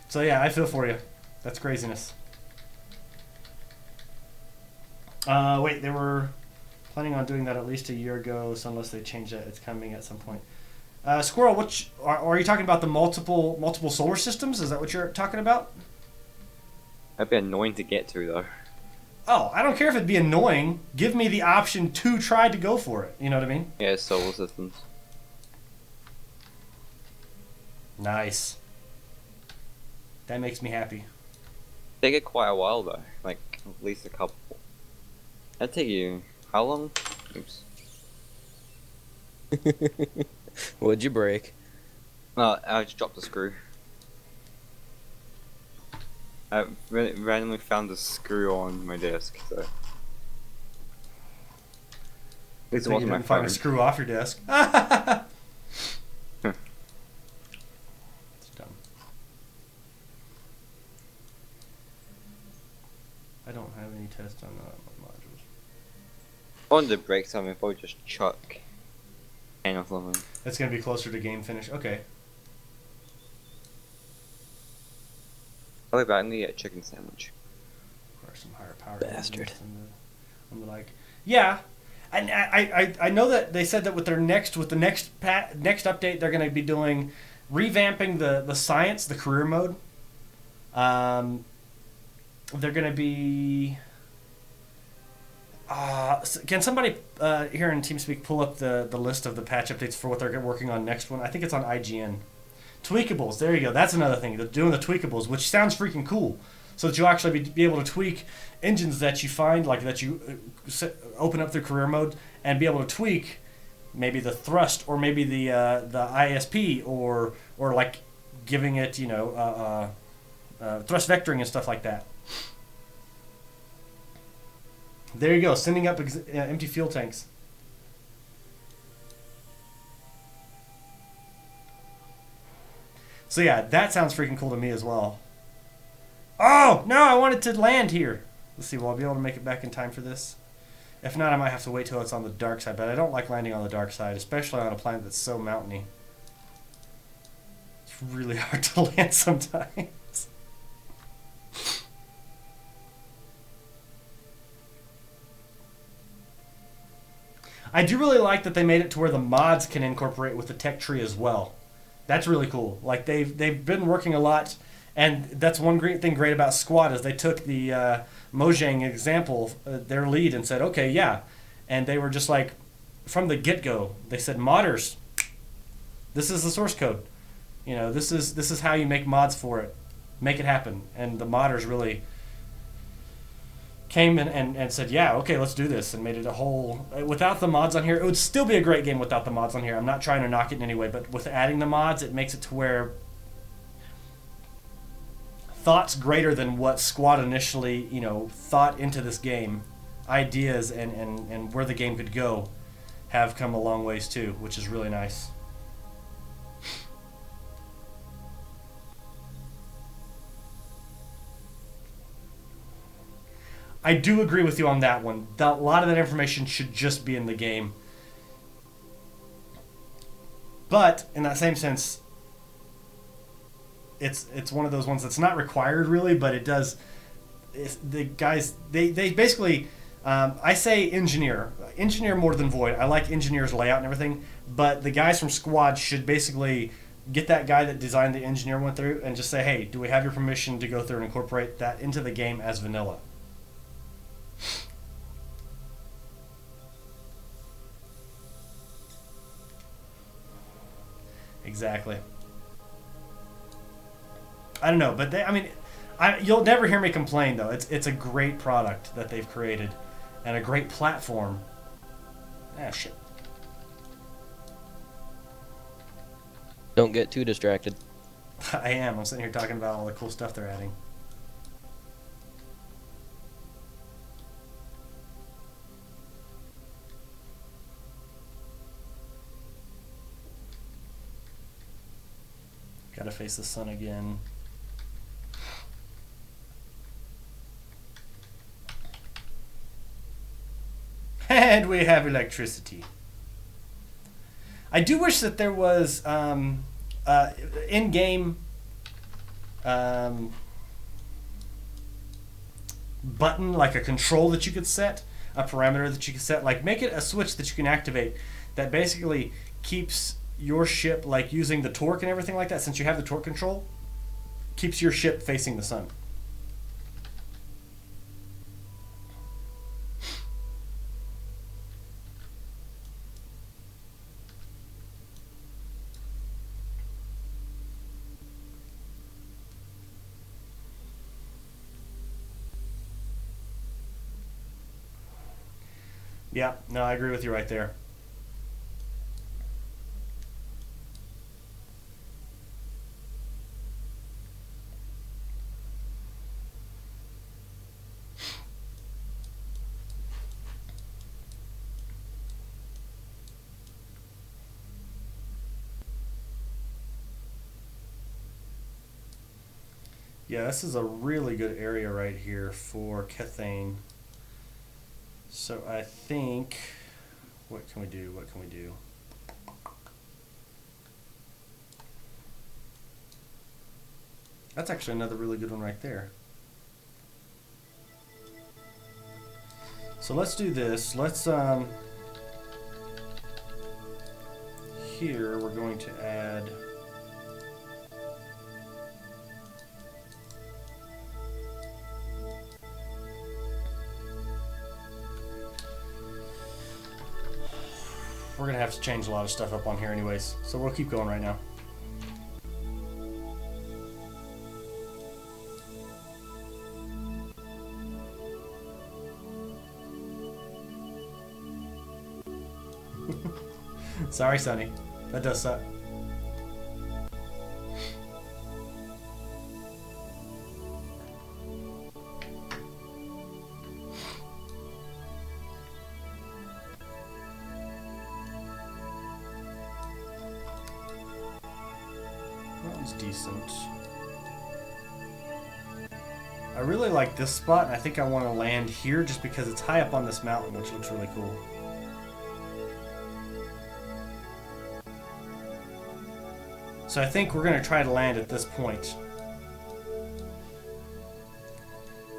So yeah, I feel for you. That's craziness. Wait, they were planning on doing that at least a year ago, so unless they change that, it's coming at some point. Squirrel, are you talking about the multiple solar systems? Is that what you're talking about? That'd be annoying to get to, though. Oh, I don't care if it'd be annoying. Give me the option to try to go for it. You know what I mean? Yeah, solar systems. Nice. That makes me happy. They get quite a while, though. Like, at least a couple. That'd take you... how long? Oops. What'd you break? No, I just dropped the screw. I randomly found a screw on my desk, so. At least it So you wasn't my didn't find a phone. screw off your desk. It's dumb. I don't have any tests on my modules. On the break something, probably just chuck 10 or something. It's gonna be closer to game finish. Okay. I'll be back and get a chicken sandwich. Or some higher power. Bastard. I'm like, yeah. And I know that they said that with the next update they're going to be doing revamping the science, the career mode. They're going to be. Can somebody here in TeamSpeak pull up the list of the patch updates for what they're working on next one? I think it's on IGN. Tweakables. There you go. That's another thing. They're doing the tweakables, which sounds freaking cool. So that you'll actually be able to tweak engines that you find, like that you open up through career mode, and be able to tweak maybe the thrust or maybe the ISP or like giving it thrust vectoring and stuff like that. There you go. Sending up empty fuel tanks. So yeah, that sounds freaking cool to me as well. Oh, no, I wanted to land here. Let's see, will I be able to make it back in time for this? If not, I might have to wait till it's on the dark side, but I don't like landing on the dark side, especially on a planet that's so mountainy. It's really hard to land sometimes. I do really like that they made it to where the mods can incorporate with the tech tree as well. That's really cool. Like they've been working a lot, and that's one great thing great about Squad is they took the Mojang example, their lead, and said, okay, yeah, and they were just like, from the get-go, they said, modders, this is the source code. You know, this is how you make mods for it. Make it happen. And the modders really came in and said, yeah, okay, let's do this, and made it a whole... Without the mods on here, it would still be a great game without the mods on here. I'm not trying to knock it in any way, but with adding the mods, it makes it to where thoughts greater than what Squad initially, thought into this game, ideas and where the game could go, have come a long ways too, which is really nice. I do agree with you on that one. A lot of that information should just be in the game. But, in that same sense, it's one of those ones that's not required really, but it does. The guys, they basically, I say engineer more than Void. I like engineer's layout and everything, but the guys from Squad should basically get that guy that designed the engineer went through and just say, hey, do we have your permission to go through and incorporate that into the game as vanilla? Exactly. I don't know, but you'll never hear me complain though. It's a great product that they've created, and a great platform. Ah, shit. Don't get too distracted. I am. I'm sitting here talking about all the cool stuff they're adding. Gotta face the sun again. And we have electricity. I do wish that there was in-game button, like a control that you could set, a parameter that you could set, like make it a switch that you can activate that basically keeps your ship, like using the torque and everything like that, since you have the torque control, keeps your ship facing the sun. Yeah, no, I agree with you right there. Yeah, this is a really good area right here for Cathane. So I think, what can we do? What can we do? That's actually another really good one right there. So let's do this. Let's here we're going to add we're gonna have to change a lot of stuff up on here anyways, so we'll keep going right now. Sorry, Sonny. That does suck. That one's decent. I really like this spot, and I think I want to land here just because it's high up on this mountain, which looks really cool. So I think we're going to try to land at this point.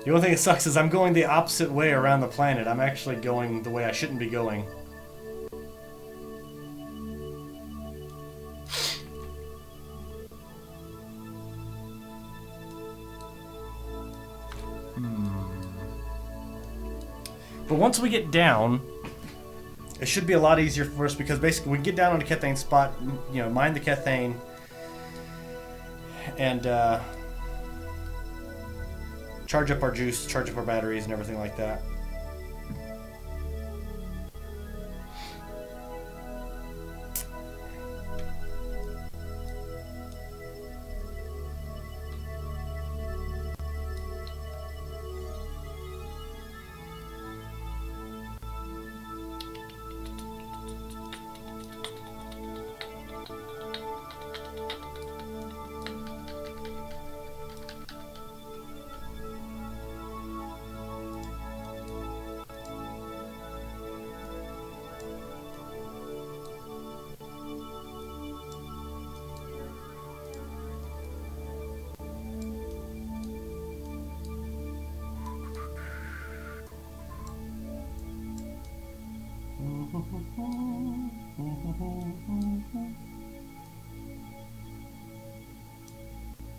The only thing that sucks is I'm going the opposite way around the planet. I'm actually going the way I shouldn't be going. But once we get down, it should be a lot easier for us because basically we get down on the Cathane spot, you know, mine the Cathane, and charge up our juice, charge up our batteries and everything like that.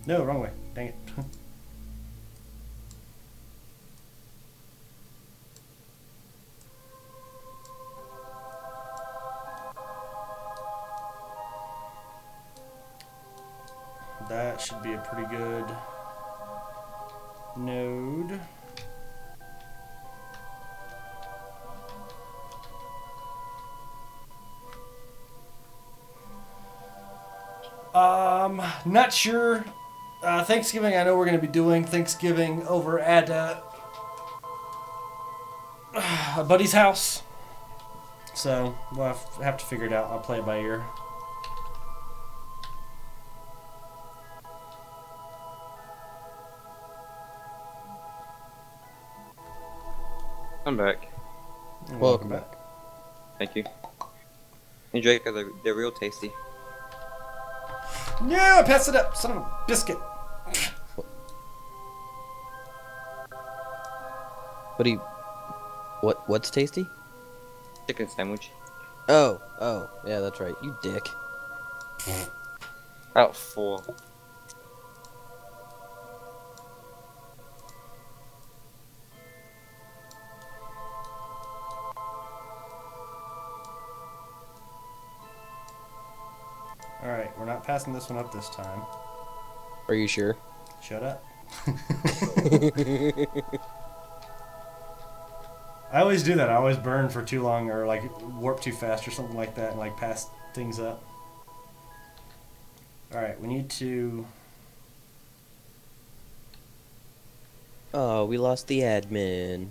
No, wrong way. Dang it. That should be a pretty good node. Not sure. Thanksgiving, I know we're going to be doing Thanksgiving over at a buddy's house. So, we'll have to figure it out. I'll play it by ear. I'm back. Welcome back. Thank you. Enjoy it because they're real tasty. No, I passed it up. Son of a biscuit. What do you... What's tasty? Chicken sandwich. Oh, yeah, that's right. You dick. About 4. Alright, we're not passing this one up this time. Are you sure? Shut up. I always do that. I always burn for too long or like warp too fast or something like that and like pass things up. Alright, we need to... Oh, we lost the admin.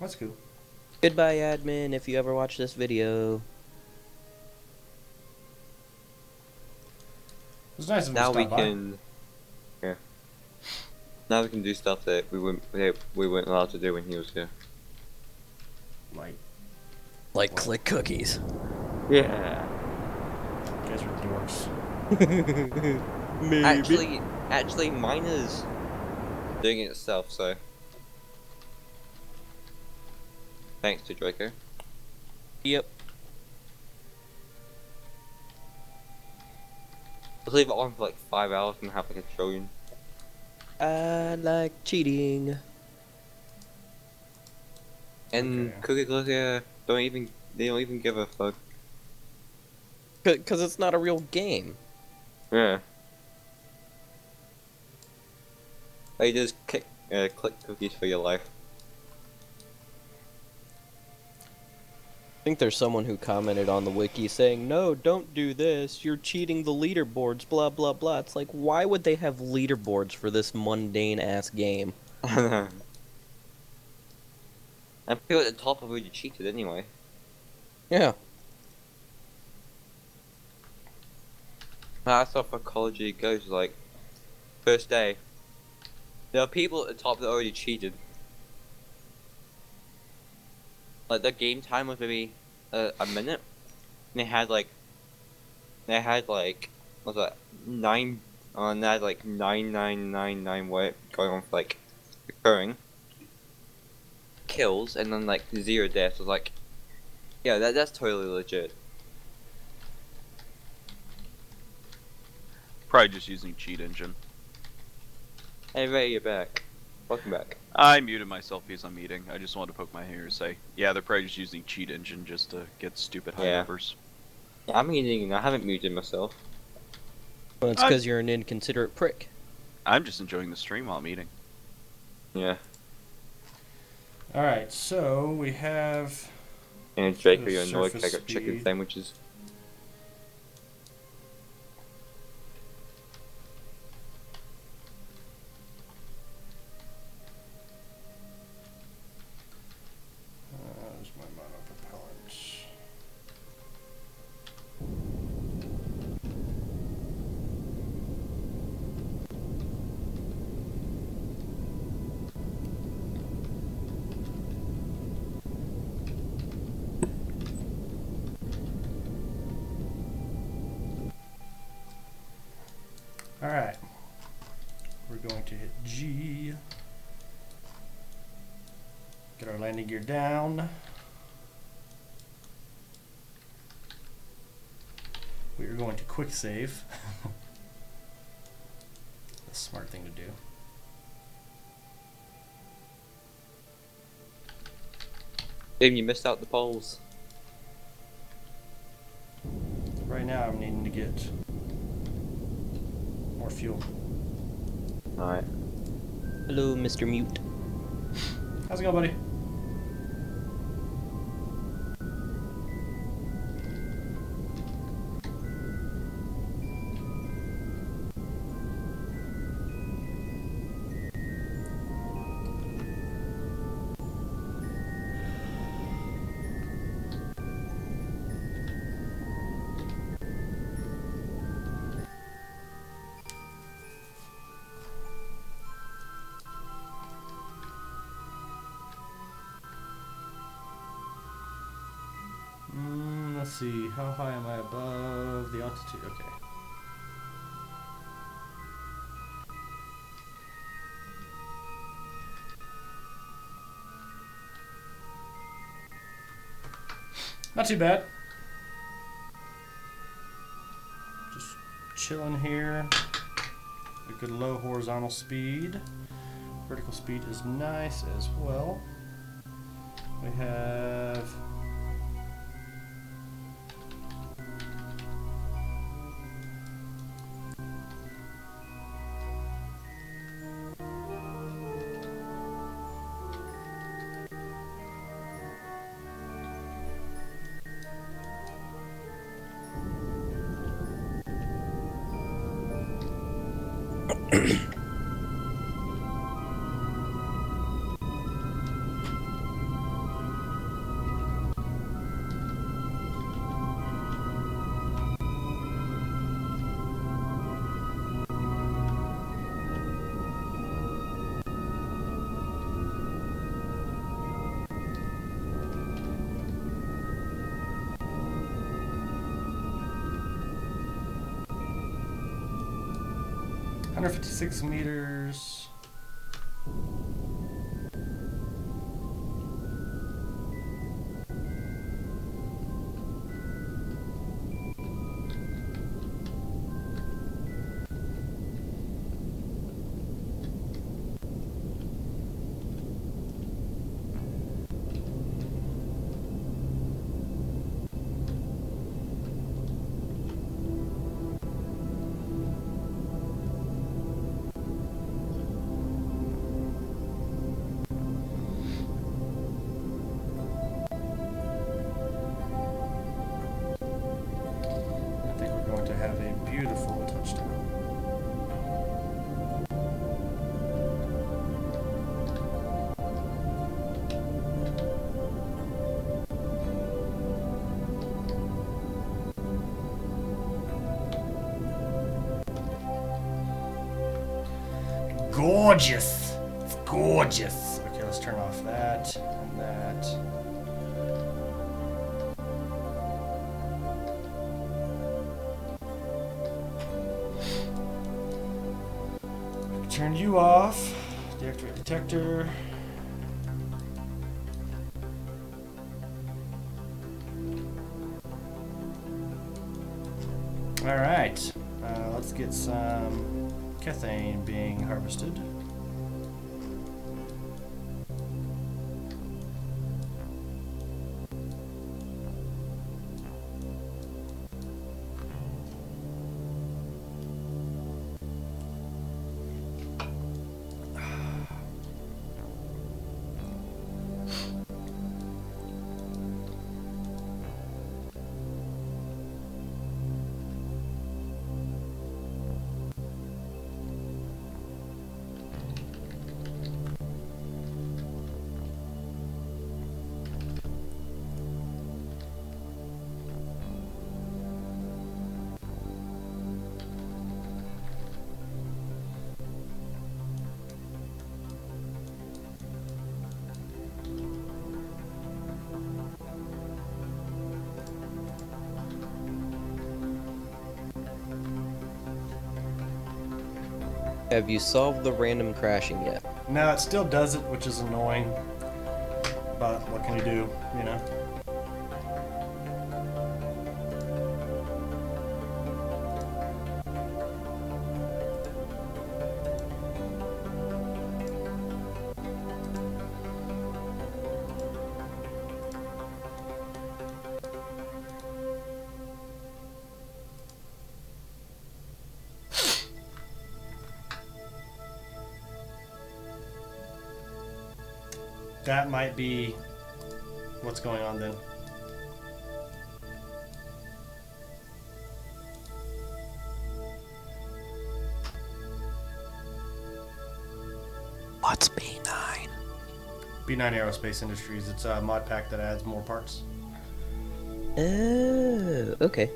That's cool. Goodbye, admin, if you ever watch this video. It was nice of him to Now we stop by. can... Yeah. Now we can do stuff that we weren't allowed to do when he was here. Like, Like click cookies. Yeah. you guys are dorks. Maybe. Actually, mine is doing it itself. So, thanks to Draco. Yep. Let's leave it on for like 5 hours and have like a trillion. I like cheating. And Okay. Cookie Clicker they don't even give a fuck. Because it's not a real game. Yeah. They just click cookies for your life. I think there's someone who commented on the wiki saying, no, don't do this, you're cheating the leaderboards, blah blah blah. It's like, why would they have leaderboards for this mundane ass game? And people at the top have already cheated anyway. Yeah. I saw for College League goes like first day. There are people at the top that already cheated. Like their game time was maybe a minute. And they had like what's that 9 on that like 9999 what going on for like recurring kills and then like 0 deaths. Was like, yeah, that's totally legit. Probably just using cheat engine. Hey Ray, you're back. Welcome back. I muted myself because I'm eating. I just wanted to poke my hair and say, yeah, they're probably just using cheat engine just to get stupid high Yeah. numbers. Yeah, I'm eating and I haven't muted myself. Well, it's because you're an inconsiderate prick. I'm just enjoying the stream while I'm eating. Yeah. Alright, so we have. And Draco, you're The annoyed 'cause I surface got chicken speed. sandwiches. There's my monopropellant. Alright. We're going to hit G. Get our landing gear down. We are going to quick save. That's a smart thing to do. Damn, you missed out the polls. Right now I'm needing to get more fuel. Alright. Hello, Mr. Mute. How's it going, buddy? Let's see, how high am I above the altitude? Okay. Not too bad. Just chilling here. A good low horizontal speed. Vertical speed is nice as well. We have 156 meters. I think we're going to have a beautiful touchdown. Gorgeous! It's gorgeous! Okay, let's turn off that and that. Turn you off. Deactivate detector. Alright. Let's get some Cathane being harvested. Have you solved the random crashing yet? No, it still does it, which is annoying. But what can you do, you know? That might be what's going on then. What's B9? B9 Aerospace Industries. It's a mod pack that adds more parts. Oh, okay.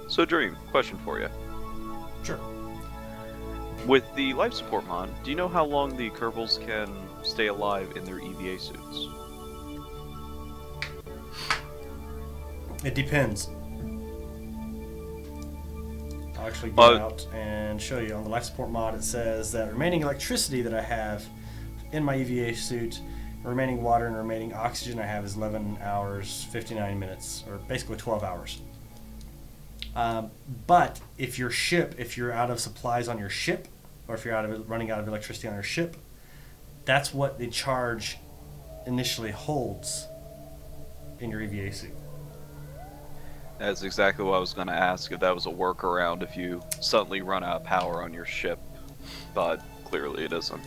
So, Dream, question for you. Sure. With the life support mod, do you know how long the Kerbals can stay alive in their EVA suits? It depends. I'll actually get out and show you. On the life support mod, it says that remaining electricity that I have in my EVA suit, remaining water and remaining oxygen I have is 11 hours, 59 minutes, or basically 12 hours. But if you're out of supplies on your ship, or if you're running out of electricity on your ship, that's what the charge initially holds in your EVA suit. That's exactly what I was going to ask, if that was a workaround if you suddenly run out of power on your ship, but clearly it isn't.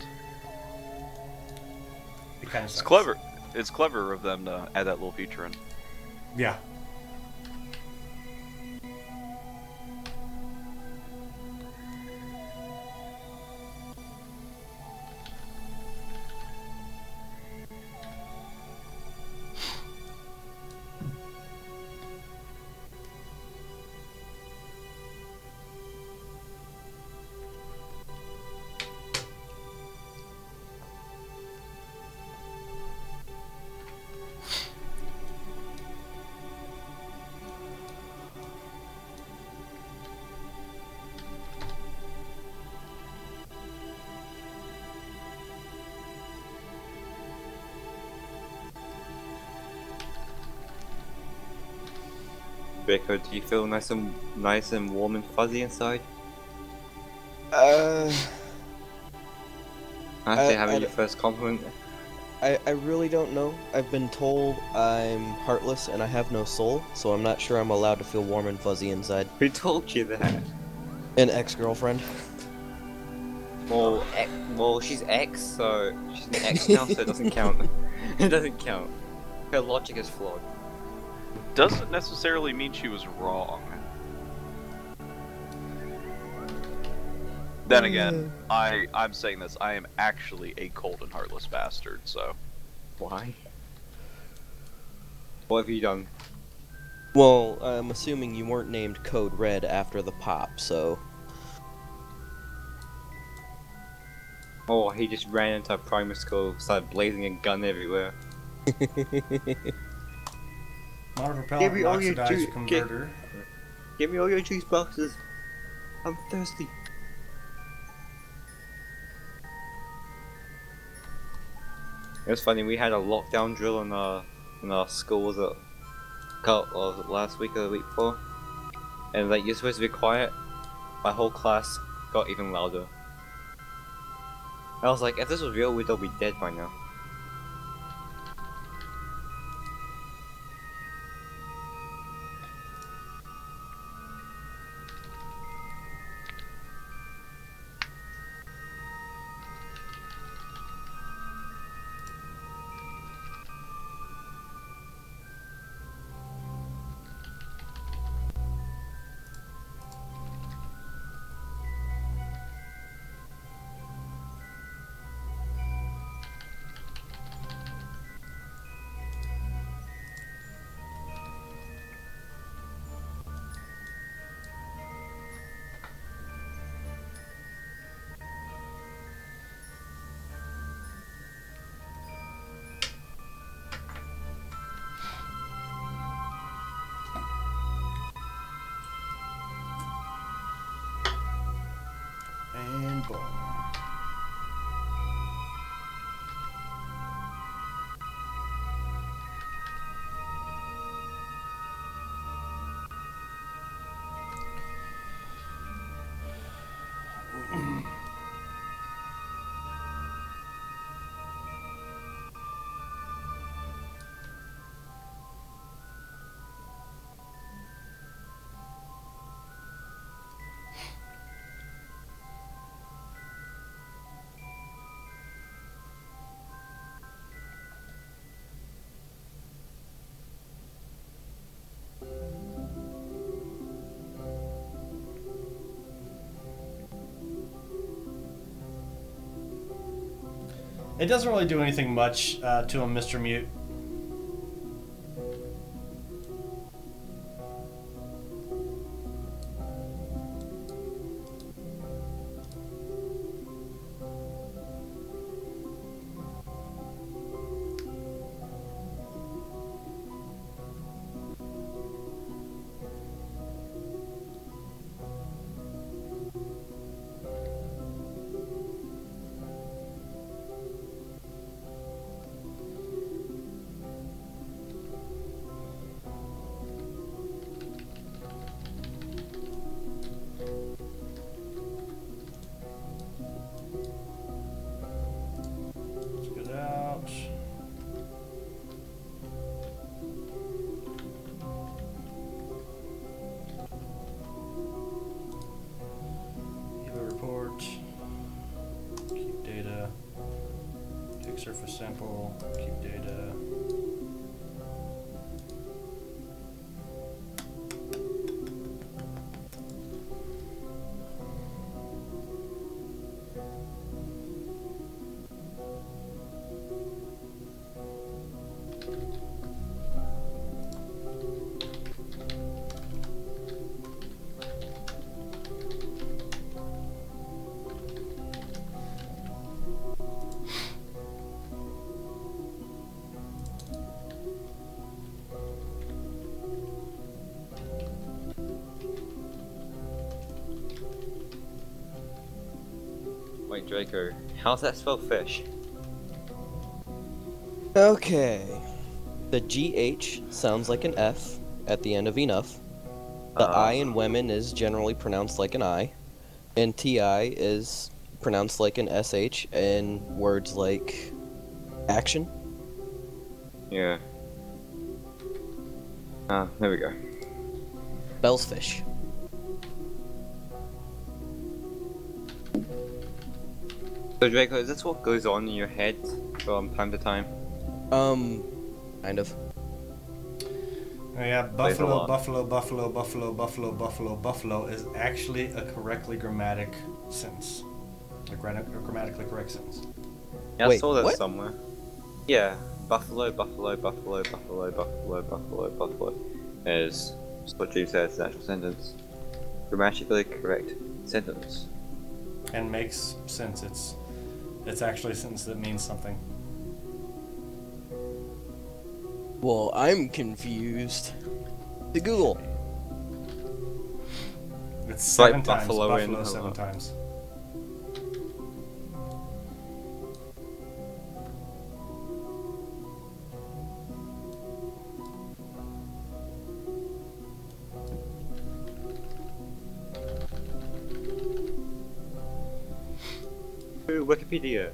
It kind of It's sucks. clever. It's clever of them to add that little feature in. Yeah. Rico, do you feel nice and warm and fuzzy inside? I After having I- your first compliment? I really don't know. I've been told I'm heartless and I have no soul, so I'm not sure I'm allowed to feel warm and fuzzy inside. Who told you that? An ex-girlfriend. Well, she's X, so she's an X now, so it doesn't count. It doesn't count. Her logic is flawed. Doesn't necessarily mean she was wrong. Then again, I'm saying this, I am actually a cold and heartless bastard, so... Why? What have you done? Well, I'm assuming you weren't named Code Red after the pop, so... Oh, he just ran into a primary school, started blazing a gun everywhere. Motor Give me propellant all your oxidizer juice. converter. Give me all your juice boxes. I'm thirsty. It was funny, we had a lockdown drill in our school, was it last week or the week before? And like, you're supposed to be quiet. My whole class got even louder. I was like, if this was real, we'd all be dead by now. And boom. It doesn't really do anything much to him, Mr. Mute. sample, keep data. Wait, Draco, how's that spell fish? Okay. The GH sounds like an F at the end of enough. The I in women is generally pronounced like an I. And TI is pronounced like an SH in words like action. Yeah. There we go. Bell's fish. So Draco, is this what goes on in your head from time to time? Kind of. Oh yeah, Plays a buffalo, lot. buffalo, buffalo, buffalo, buffalo, buffalo, buffalo is actually a correctly grammatic sentence. A grammatically correct sentence. Yeah, I Wait, saw that what? somewhere. Yeah, buffalo, buffalo, buffalo, buffalo, buffalo, buffalo, buffalo is just what James said, it's an actual sentence. Grammatically correct sentence. And makes sense. It's actually a sentence that means something. Well, I'm confused. To Google. It's It's like seven times. buffalo in Buffalo hello. 7 times. To Wikipedia.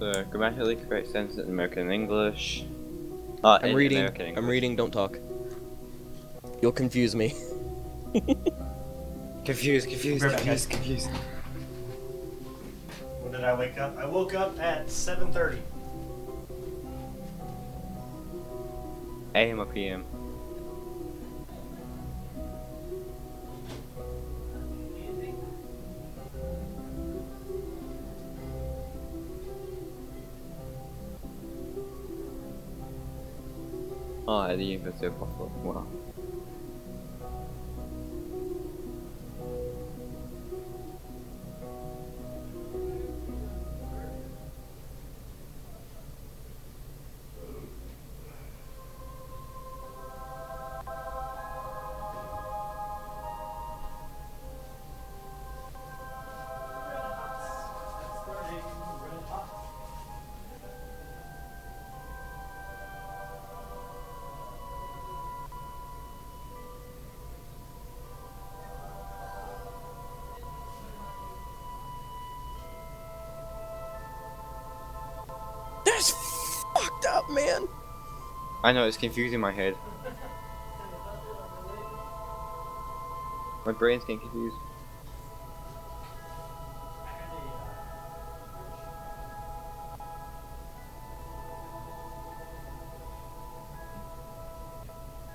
The grammatically correct sentence in American English. I'm in reading. American I'm English. reading. Don't talk. You'll confuse me. Confused. Right back, guys. When did I wake up? I woke up at 7:30. AM or PM? Oh, at the University of Buffalo. Wow. That's fucked up, man. I know, it's confusing my head. My brain's getting confused.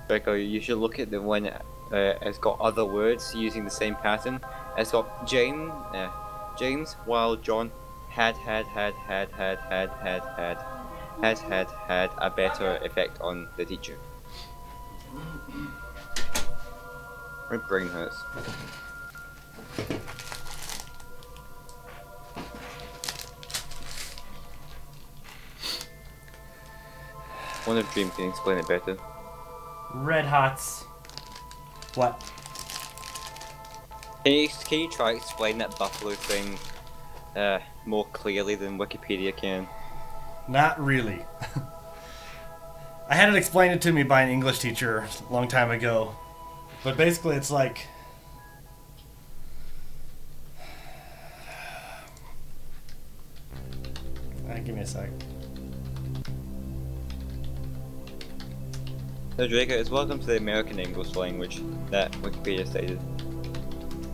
Draco, you should look at the one it's got other words using the same pattern. It's got James, while John had a better effect on the teacher. My brain hurts. Wonder if Dream can explain it better. Red Hots. What? Can you try to explain that buffalo thing more clearly than Wikipedia can? Not really. I had it explained to me by an English teacher a long time ago. But basically it's like... give me a sec. So Draco, it's welcome to the American English language that Wikipedia stated.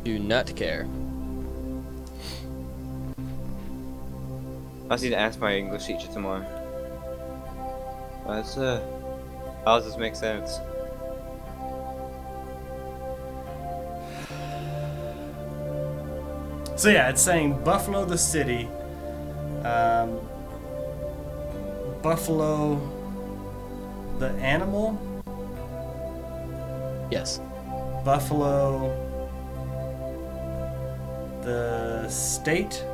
Do not care. I just need to ask my English teacher tomorrow. How does this make sense? So yeah, it's saying Buffalo the city, Buffalo the animal, Yes. Buffalo the state,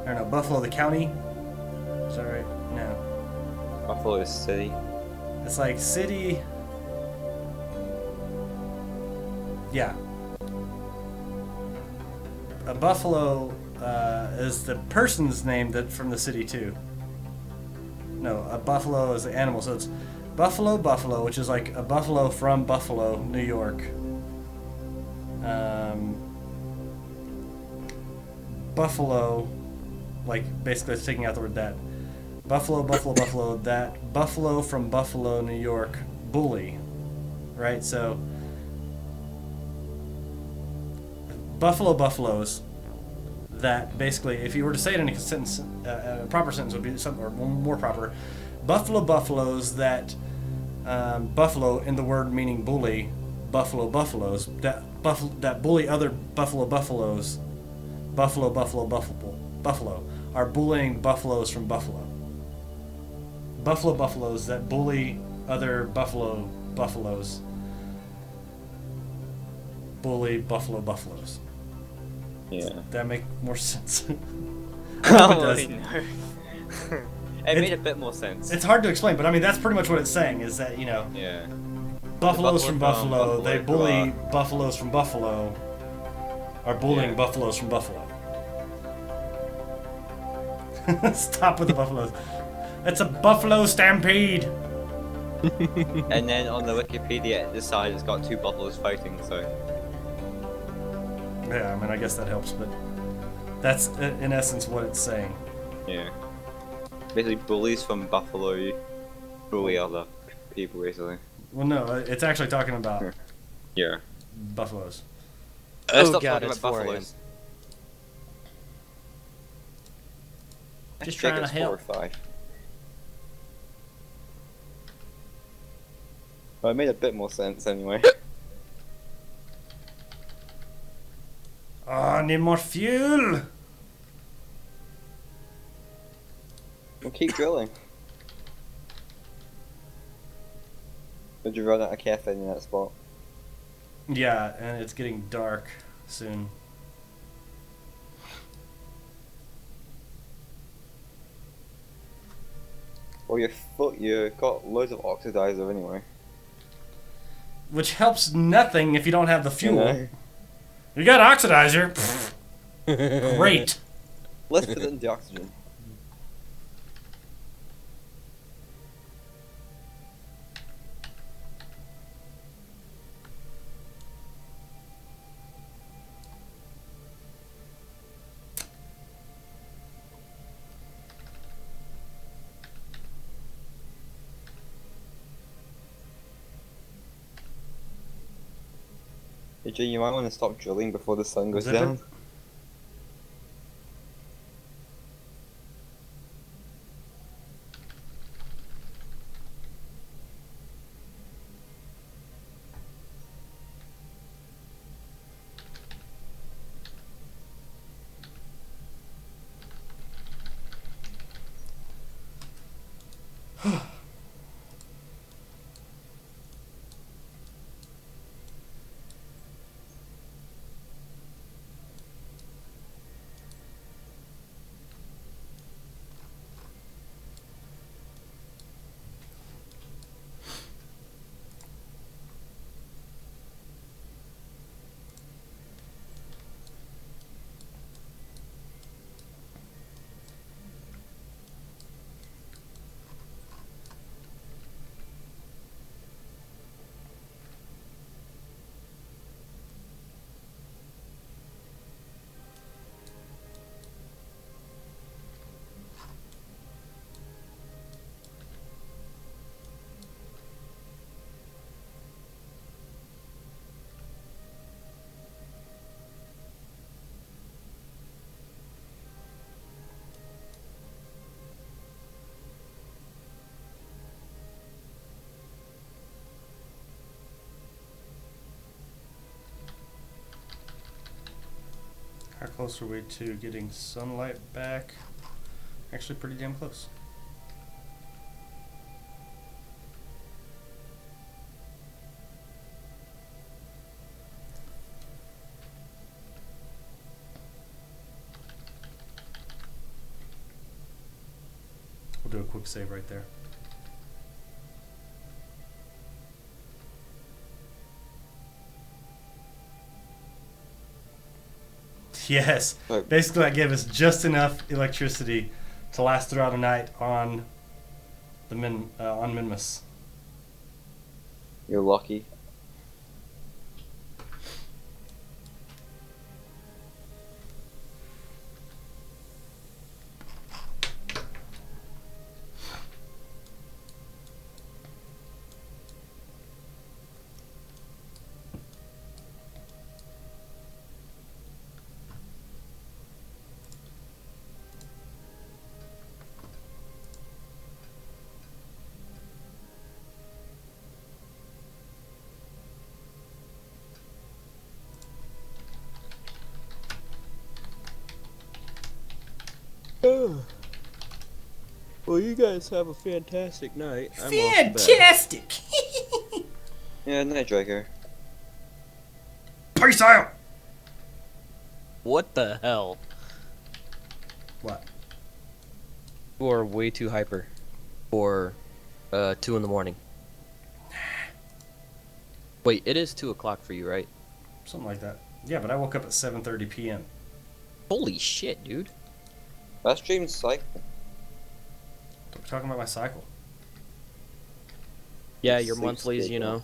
or no, Buffalo the county. Is that right? No. Buffalo City. It's like city. Yeah. A buffalo is the person's name that from the city too. No, a buffalo is the animal. So it's Buffalo, which is like a buffalo from Buffalo, New York. Buffalo, like basically it's taking out the word that. Buffalo, that. Buffalo from Buffalo, New York. Bully, right? So buffaloes. That basically, if you were to say it in a sentence, a proper sentence would be something or more proper. Buffaloes that buffalo in the word meaning bully, buffaloes that bully other buffaloes, buffalo are bullying buffaloes from Buffalo. Buffaloes that bully other buffaloes, bully buffaloes. Yeah. Does that make more sense? I Oh, hope it does. no. It made a bit more sense. It's hard to explain, but I mean that's pretty much what it's saying. Is that Yeah. buffaloes from Buffalo Buffalo, they who bully are- buffaloes from Buffalo, are bullying Yeah. buffaloes from Buffalo. Stop with the buffaloes. It's a buffalo stampede. And then on the Wikipedia at this side, it's got 2 buffaloes fighting. So Yeah, I mean I guess that helps, but that's in essence what it's saying. yeah. Basically, bullies from Buffalo bully other people, basically. Well, no, it's actually talking about Yeah. buffaloes. Let's Oh stop god, talking it's about 4 a.m. buffaloes. Just I think trying to it's 4 help. or 5. Well, it made a bit more sense anyway. Oh, I need more fuel. We'll keep drilling. Did you run out of caffeine in that spot? Yeah, and it's getting dark soon. Well, you got loads of oxidizer anyway. Which helps nothing if you don't have the fuel. know? You got oxidizer. Great. Let's put it in the oxygen. Hey, Jay, you might want to stop drilling before the sun goes Zip it. down. How close are we to getting sunlight back? Actually, pretty damn close. We'll do a quick save right there. Yes. Right. Basically, that gave us just enough electricity to last throughout the night on the on Minmus. You're lucky. Well, you guys have a fantastic night. I'm off to bed. Fantastic! Yeah, night Draker. Peace out! What the hell? What? You are way too hyper for 2 in the morning. Wait, it is 2 o'clock for you, right? Something like that. Yeah, but I woke up at 7:30 p.m. Holy shit, dude. That stream's cycle. We're talking about my cycle. Yeah, It's your sleep monthlies, you know.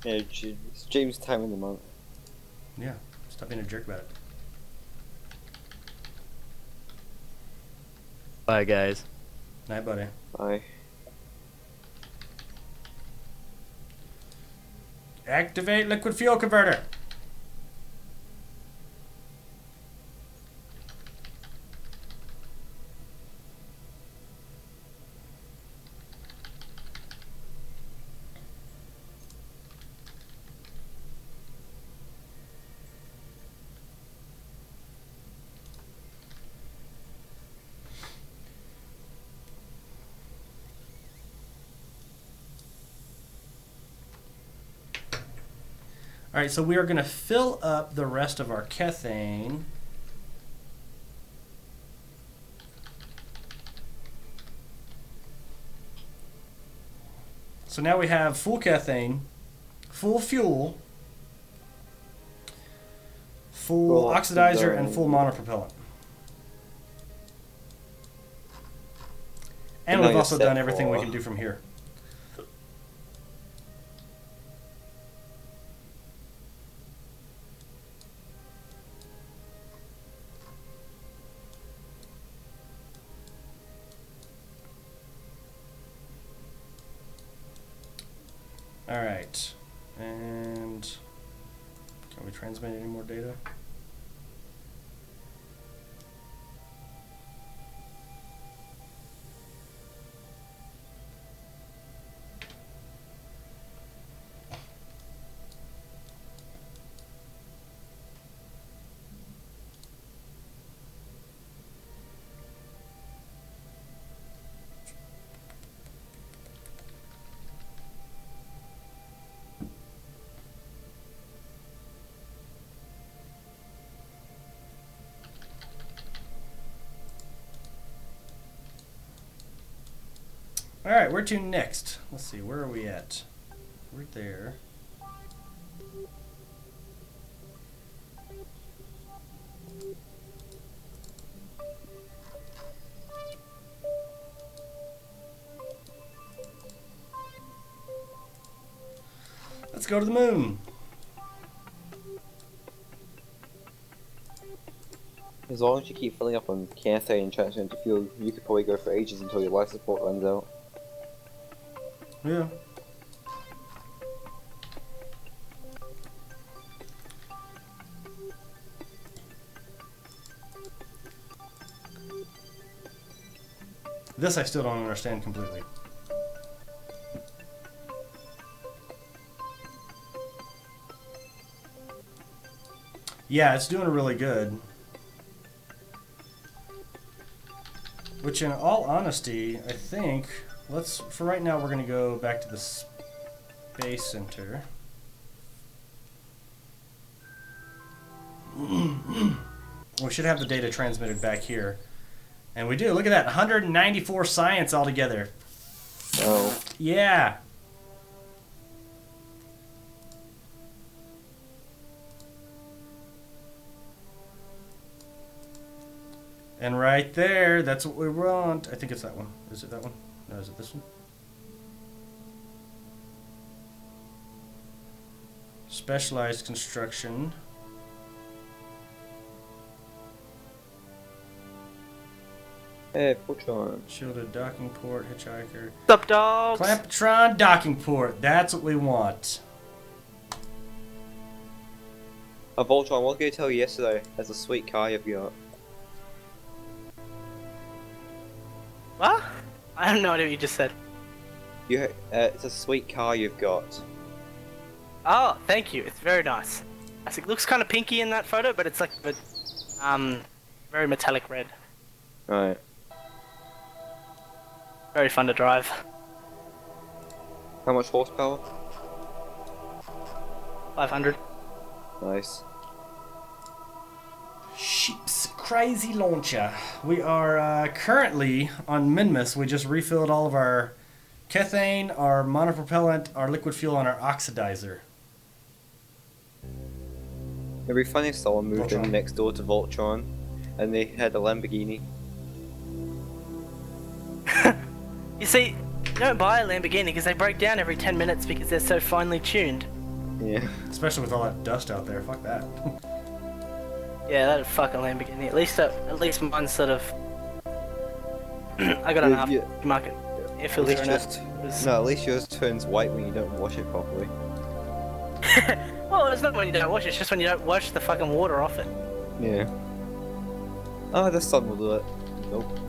Yeah, stream's time in the month. Yeah, stop being a jerk about it. Bye, guys. Night, buddy. Bye. Activate liquid fuel converter. All right, so we are going to fill up the rest of our kethane. So now we have full kethane, full fuel, full oxidizer, and full monopropellant. And now we've you're also set done everything we for- can do from here. All right, and can we transmit any more data? All right, where to next? Let's see, where are we at? Right there. Let's go to the moon. As long as you keep filling up on kethane and transferring into fuel, you could probably go for ages until your life support runs out. Yeah. This I still don't understand completely. Yeah, it's doing really good. Which, in all honesty, I think, for right now, we're going to go back to the Space Center. We should have the data transmitted back here. And we do. Look at that. 194 science altogether. Oh. Yeah. And right there, that's what we want. I think it's that one. Is it that one? No, is it this one? Specialized construction. Hey, Voltron. Shielded docking port, hitchhiker. What's up, dogs? Clamptron docking port. That's what we want. Voltron, what did I tell you yesterday? That's a sweet car you've got. What? I have no idea what you just said. It's a sweet car you've got. Oh, thank you. It's very nice. It looks kind of pinky in that photo, but it's like very metallic red. Right. Very fun to drive. How much horsepower? 500. Nice. Sheep's Crazy Launcher. We are currently on Minmus. We just refilled all of our Kethane, our monopropellant, our liquid fuel, and our oxidizer. It'd be funny if someone moved Voltron. in next door to Voltron and they had a Lamborghini. You see, you don't buy a Lamborghini because they break down every 10 minutes because they're so finely tuned. Yeah. Especially with all that dust out there. Fuck that. Yeah, that'd fuck a Lamborghini. At least mine's sort of. I got enough Yeah. market air At filter least in yours, it. no, at least yours turns white when you don't wash it properly. Well, it's not when you don't wash it, it's just when you don't wash the fucking water off it. Yeah. Oh, the sun will do it. Nope.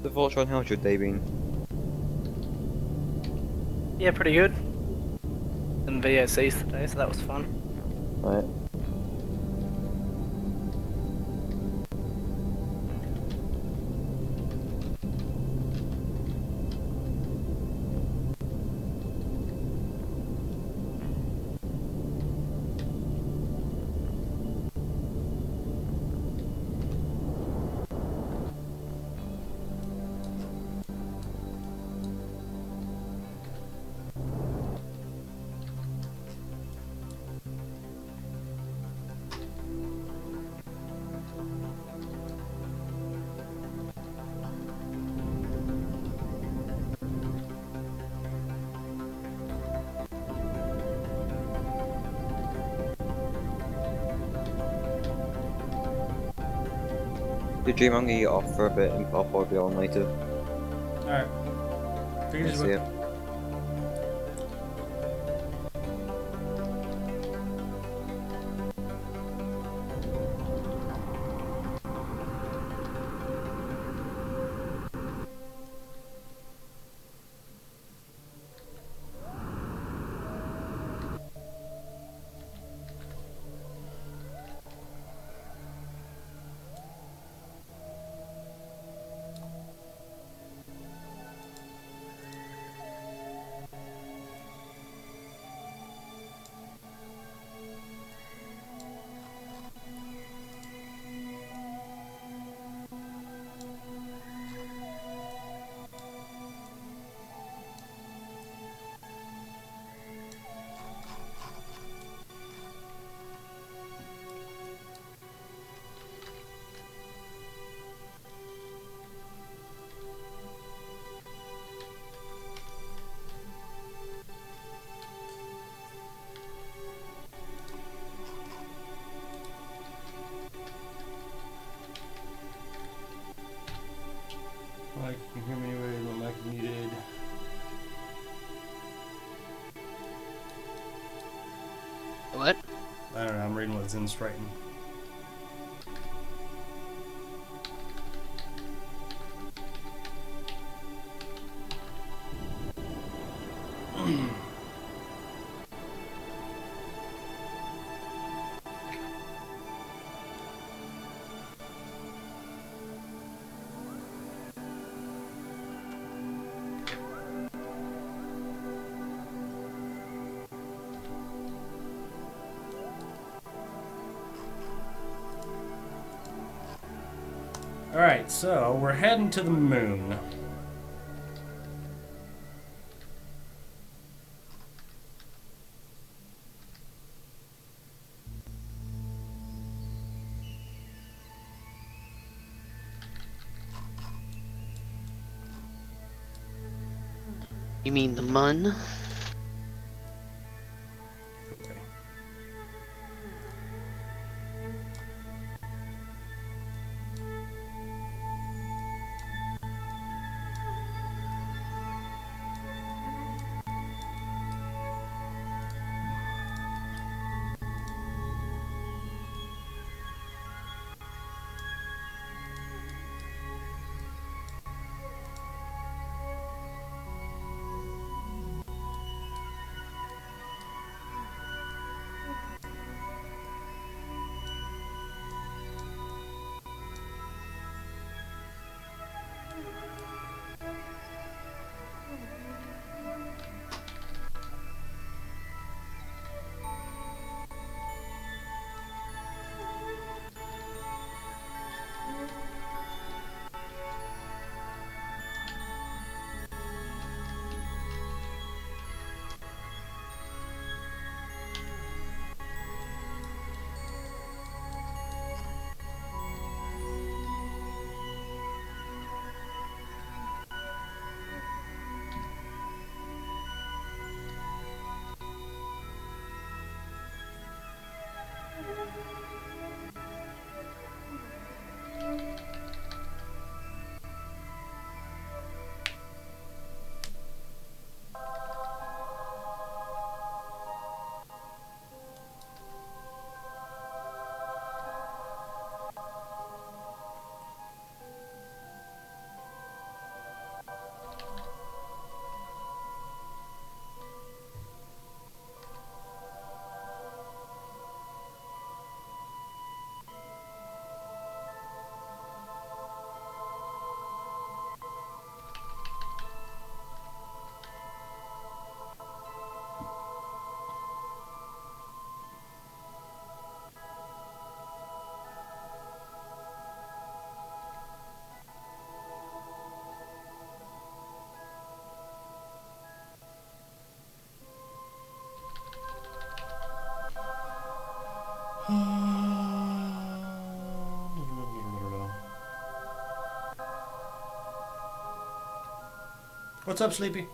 The Voltron, how's your day been? Yeah, pretty good. And VOCs today, so that was fun. Right. Did Dream I'm gonna get off for a bit and I'll probably be on later. Alright. Take it easy, See bud. ya. What? I don't know, I'm reading what Zen's writing. Alright, so we're heading to the moon. You mean the mun? Okay. What's up, Sleepy?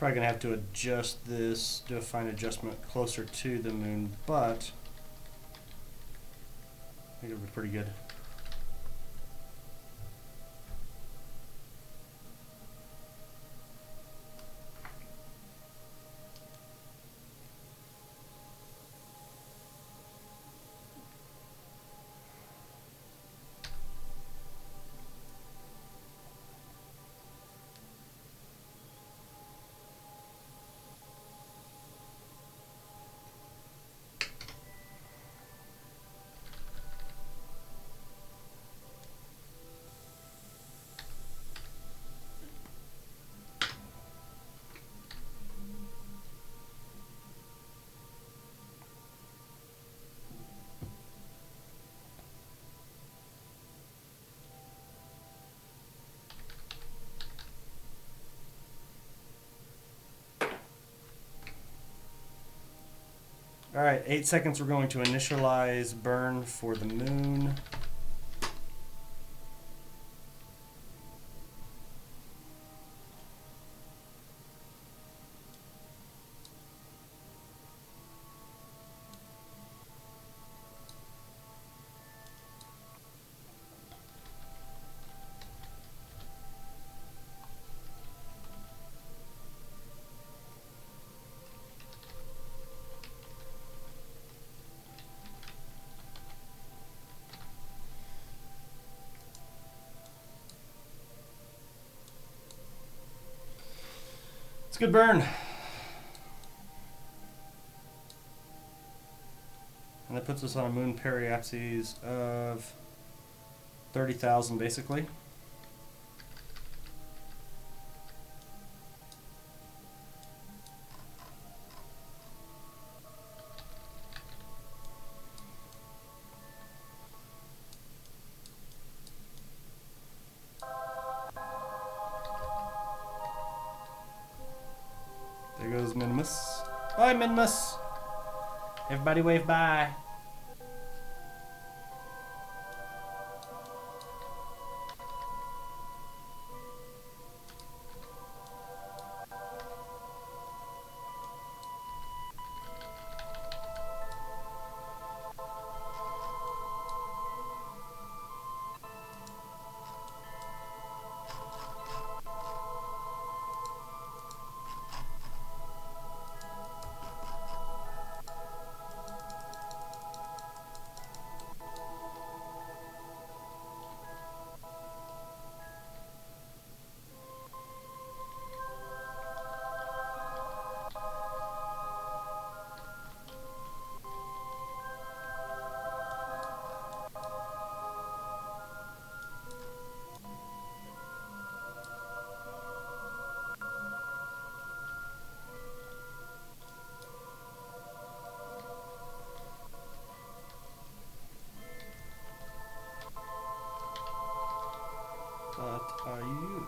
Probably gonna have to adjust this, do a fine adjustment closer to the moon, but I think it'll be pretty good. All right, 8 seconds. We're going to initialize burn for the moon. It's a good burn. And that puts us on a moon periapses of 30,000 basically. There goes Minimus. Bye, Minimus. Everybody wave bye. What are you?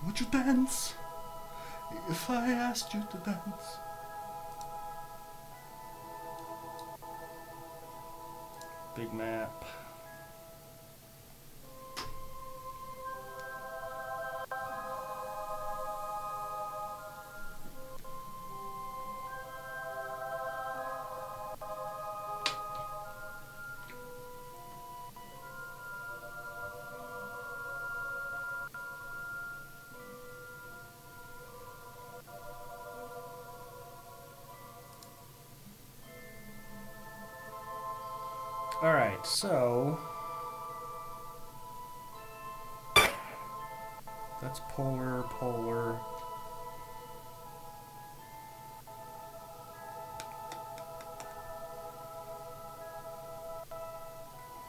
Would you dance if I asked you to dance? Big map. Alright, so... That's polar, polar.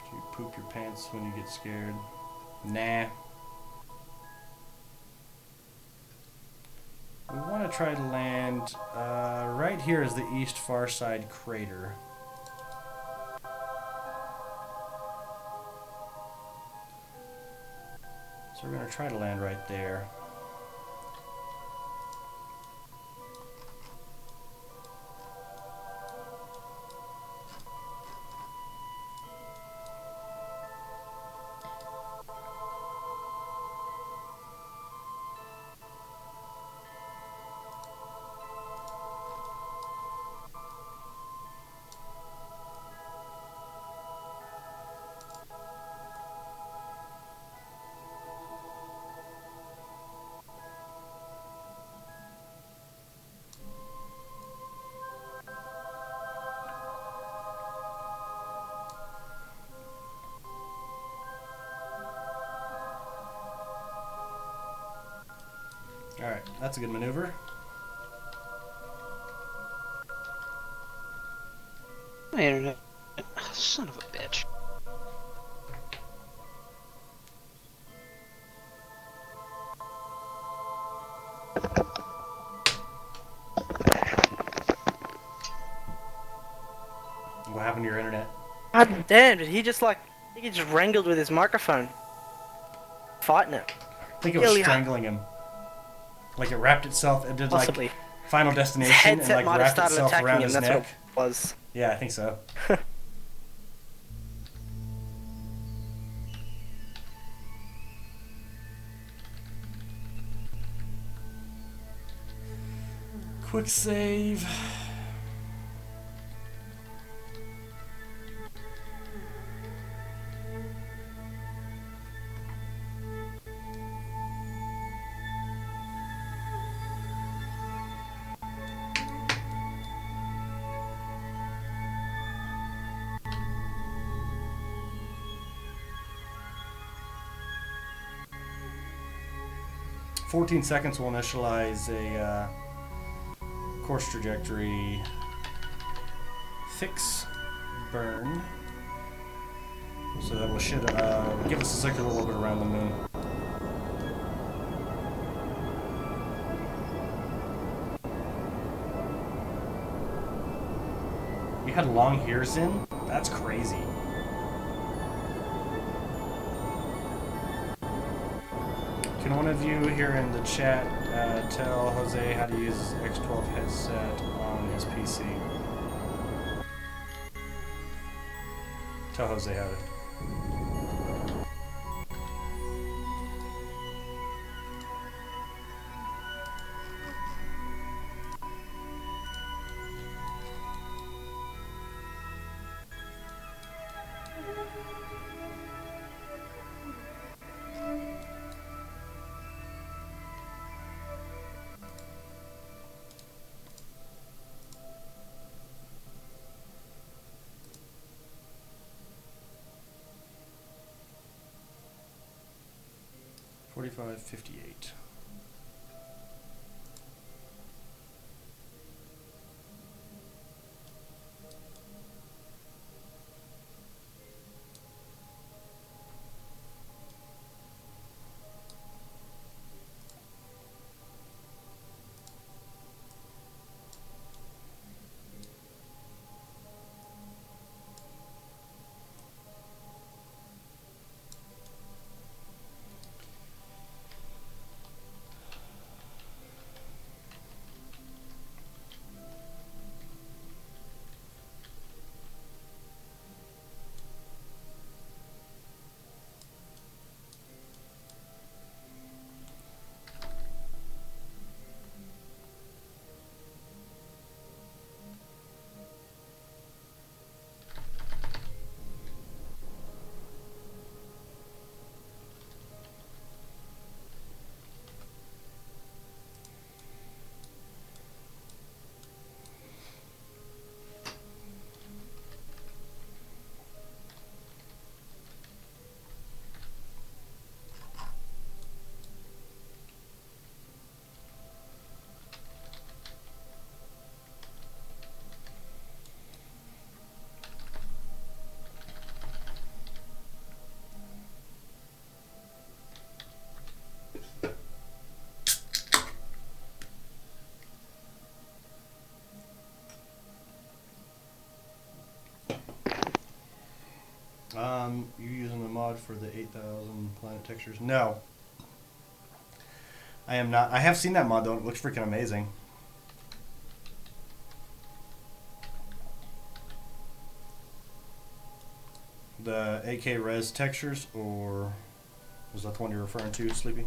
Do you poop your pants when you get scared? Nah. We want to try to land right here is the east far side crater. So we're going to try to land right there. Alright, that's a good maneuver. My internet. Son of a bitch. What happened to your internet? God damn, did he just like... I think he just wrangled with his microphone. Fighting it. I think it was Ilya. strangling him. Like it wrapped itself, it did Possibly. like Final His Destination and headset like might have wrapped started itself attacking around him, his that's neck. what it was. Yeah, I think so. Quick save. "14 seconds will initialize a course trajectory fix burn. So that will should give us a circular orbit around the moon. You had long hairs in? That's crazy. Can one of you here in the chat tell Jose how to use his X12 headset on his PC? Tell Jose how to. $45.58. You using the mod for the 8,000 planet textures? No. I am not. I have seen that mod though. It looks freaking amazing. The AK res textures, or was that the one you're referring to, Sleepy?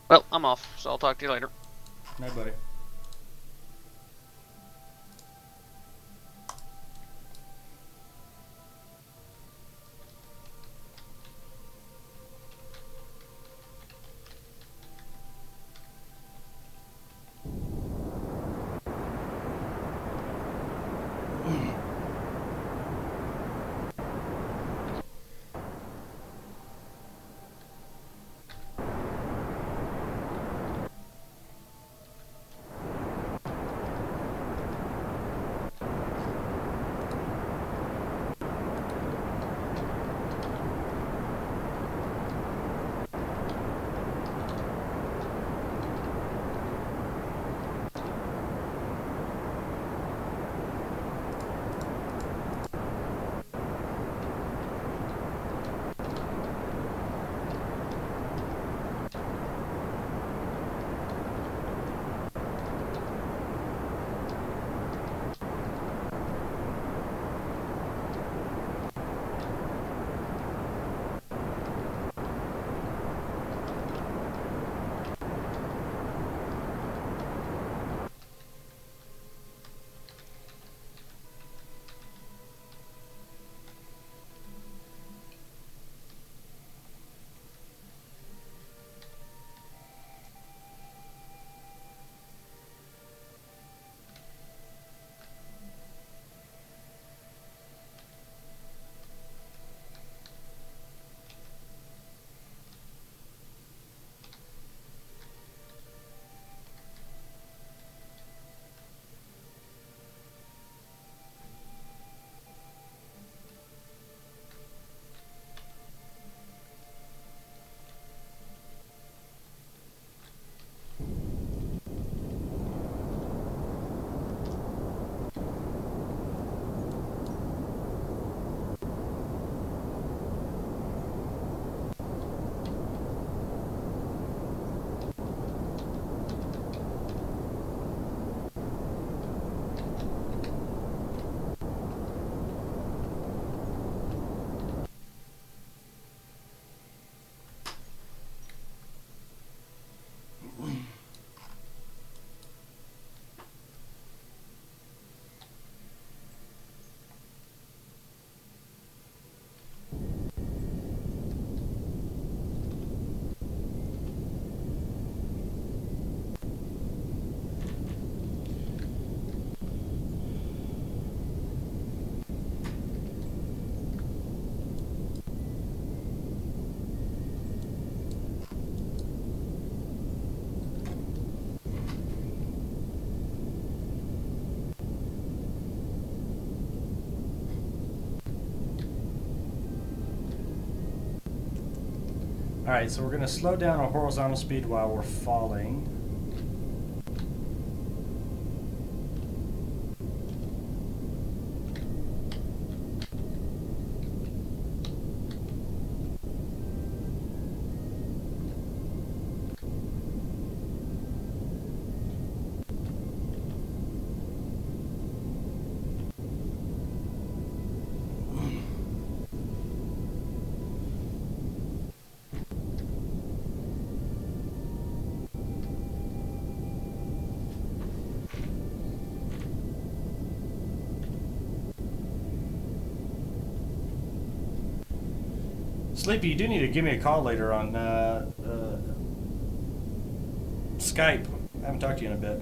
Well, I'm off, so I'll talk to you later. Night, buddy. Alright, so we're going to slow down our horizontal speed while we're falling. Sleepy, you do need to give me a call later on. Skype. I haven't talked to you in a bit.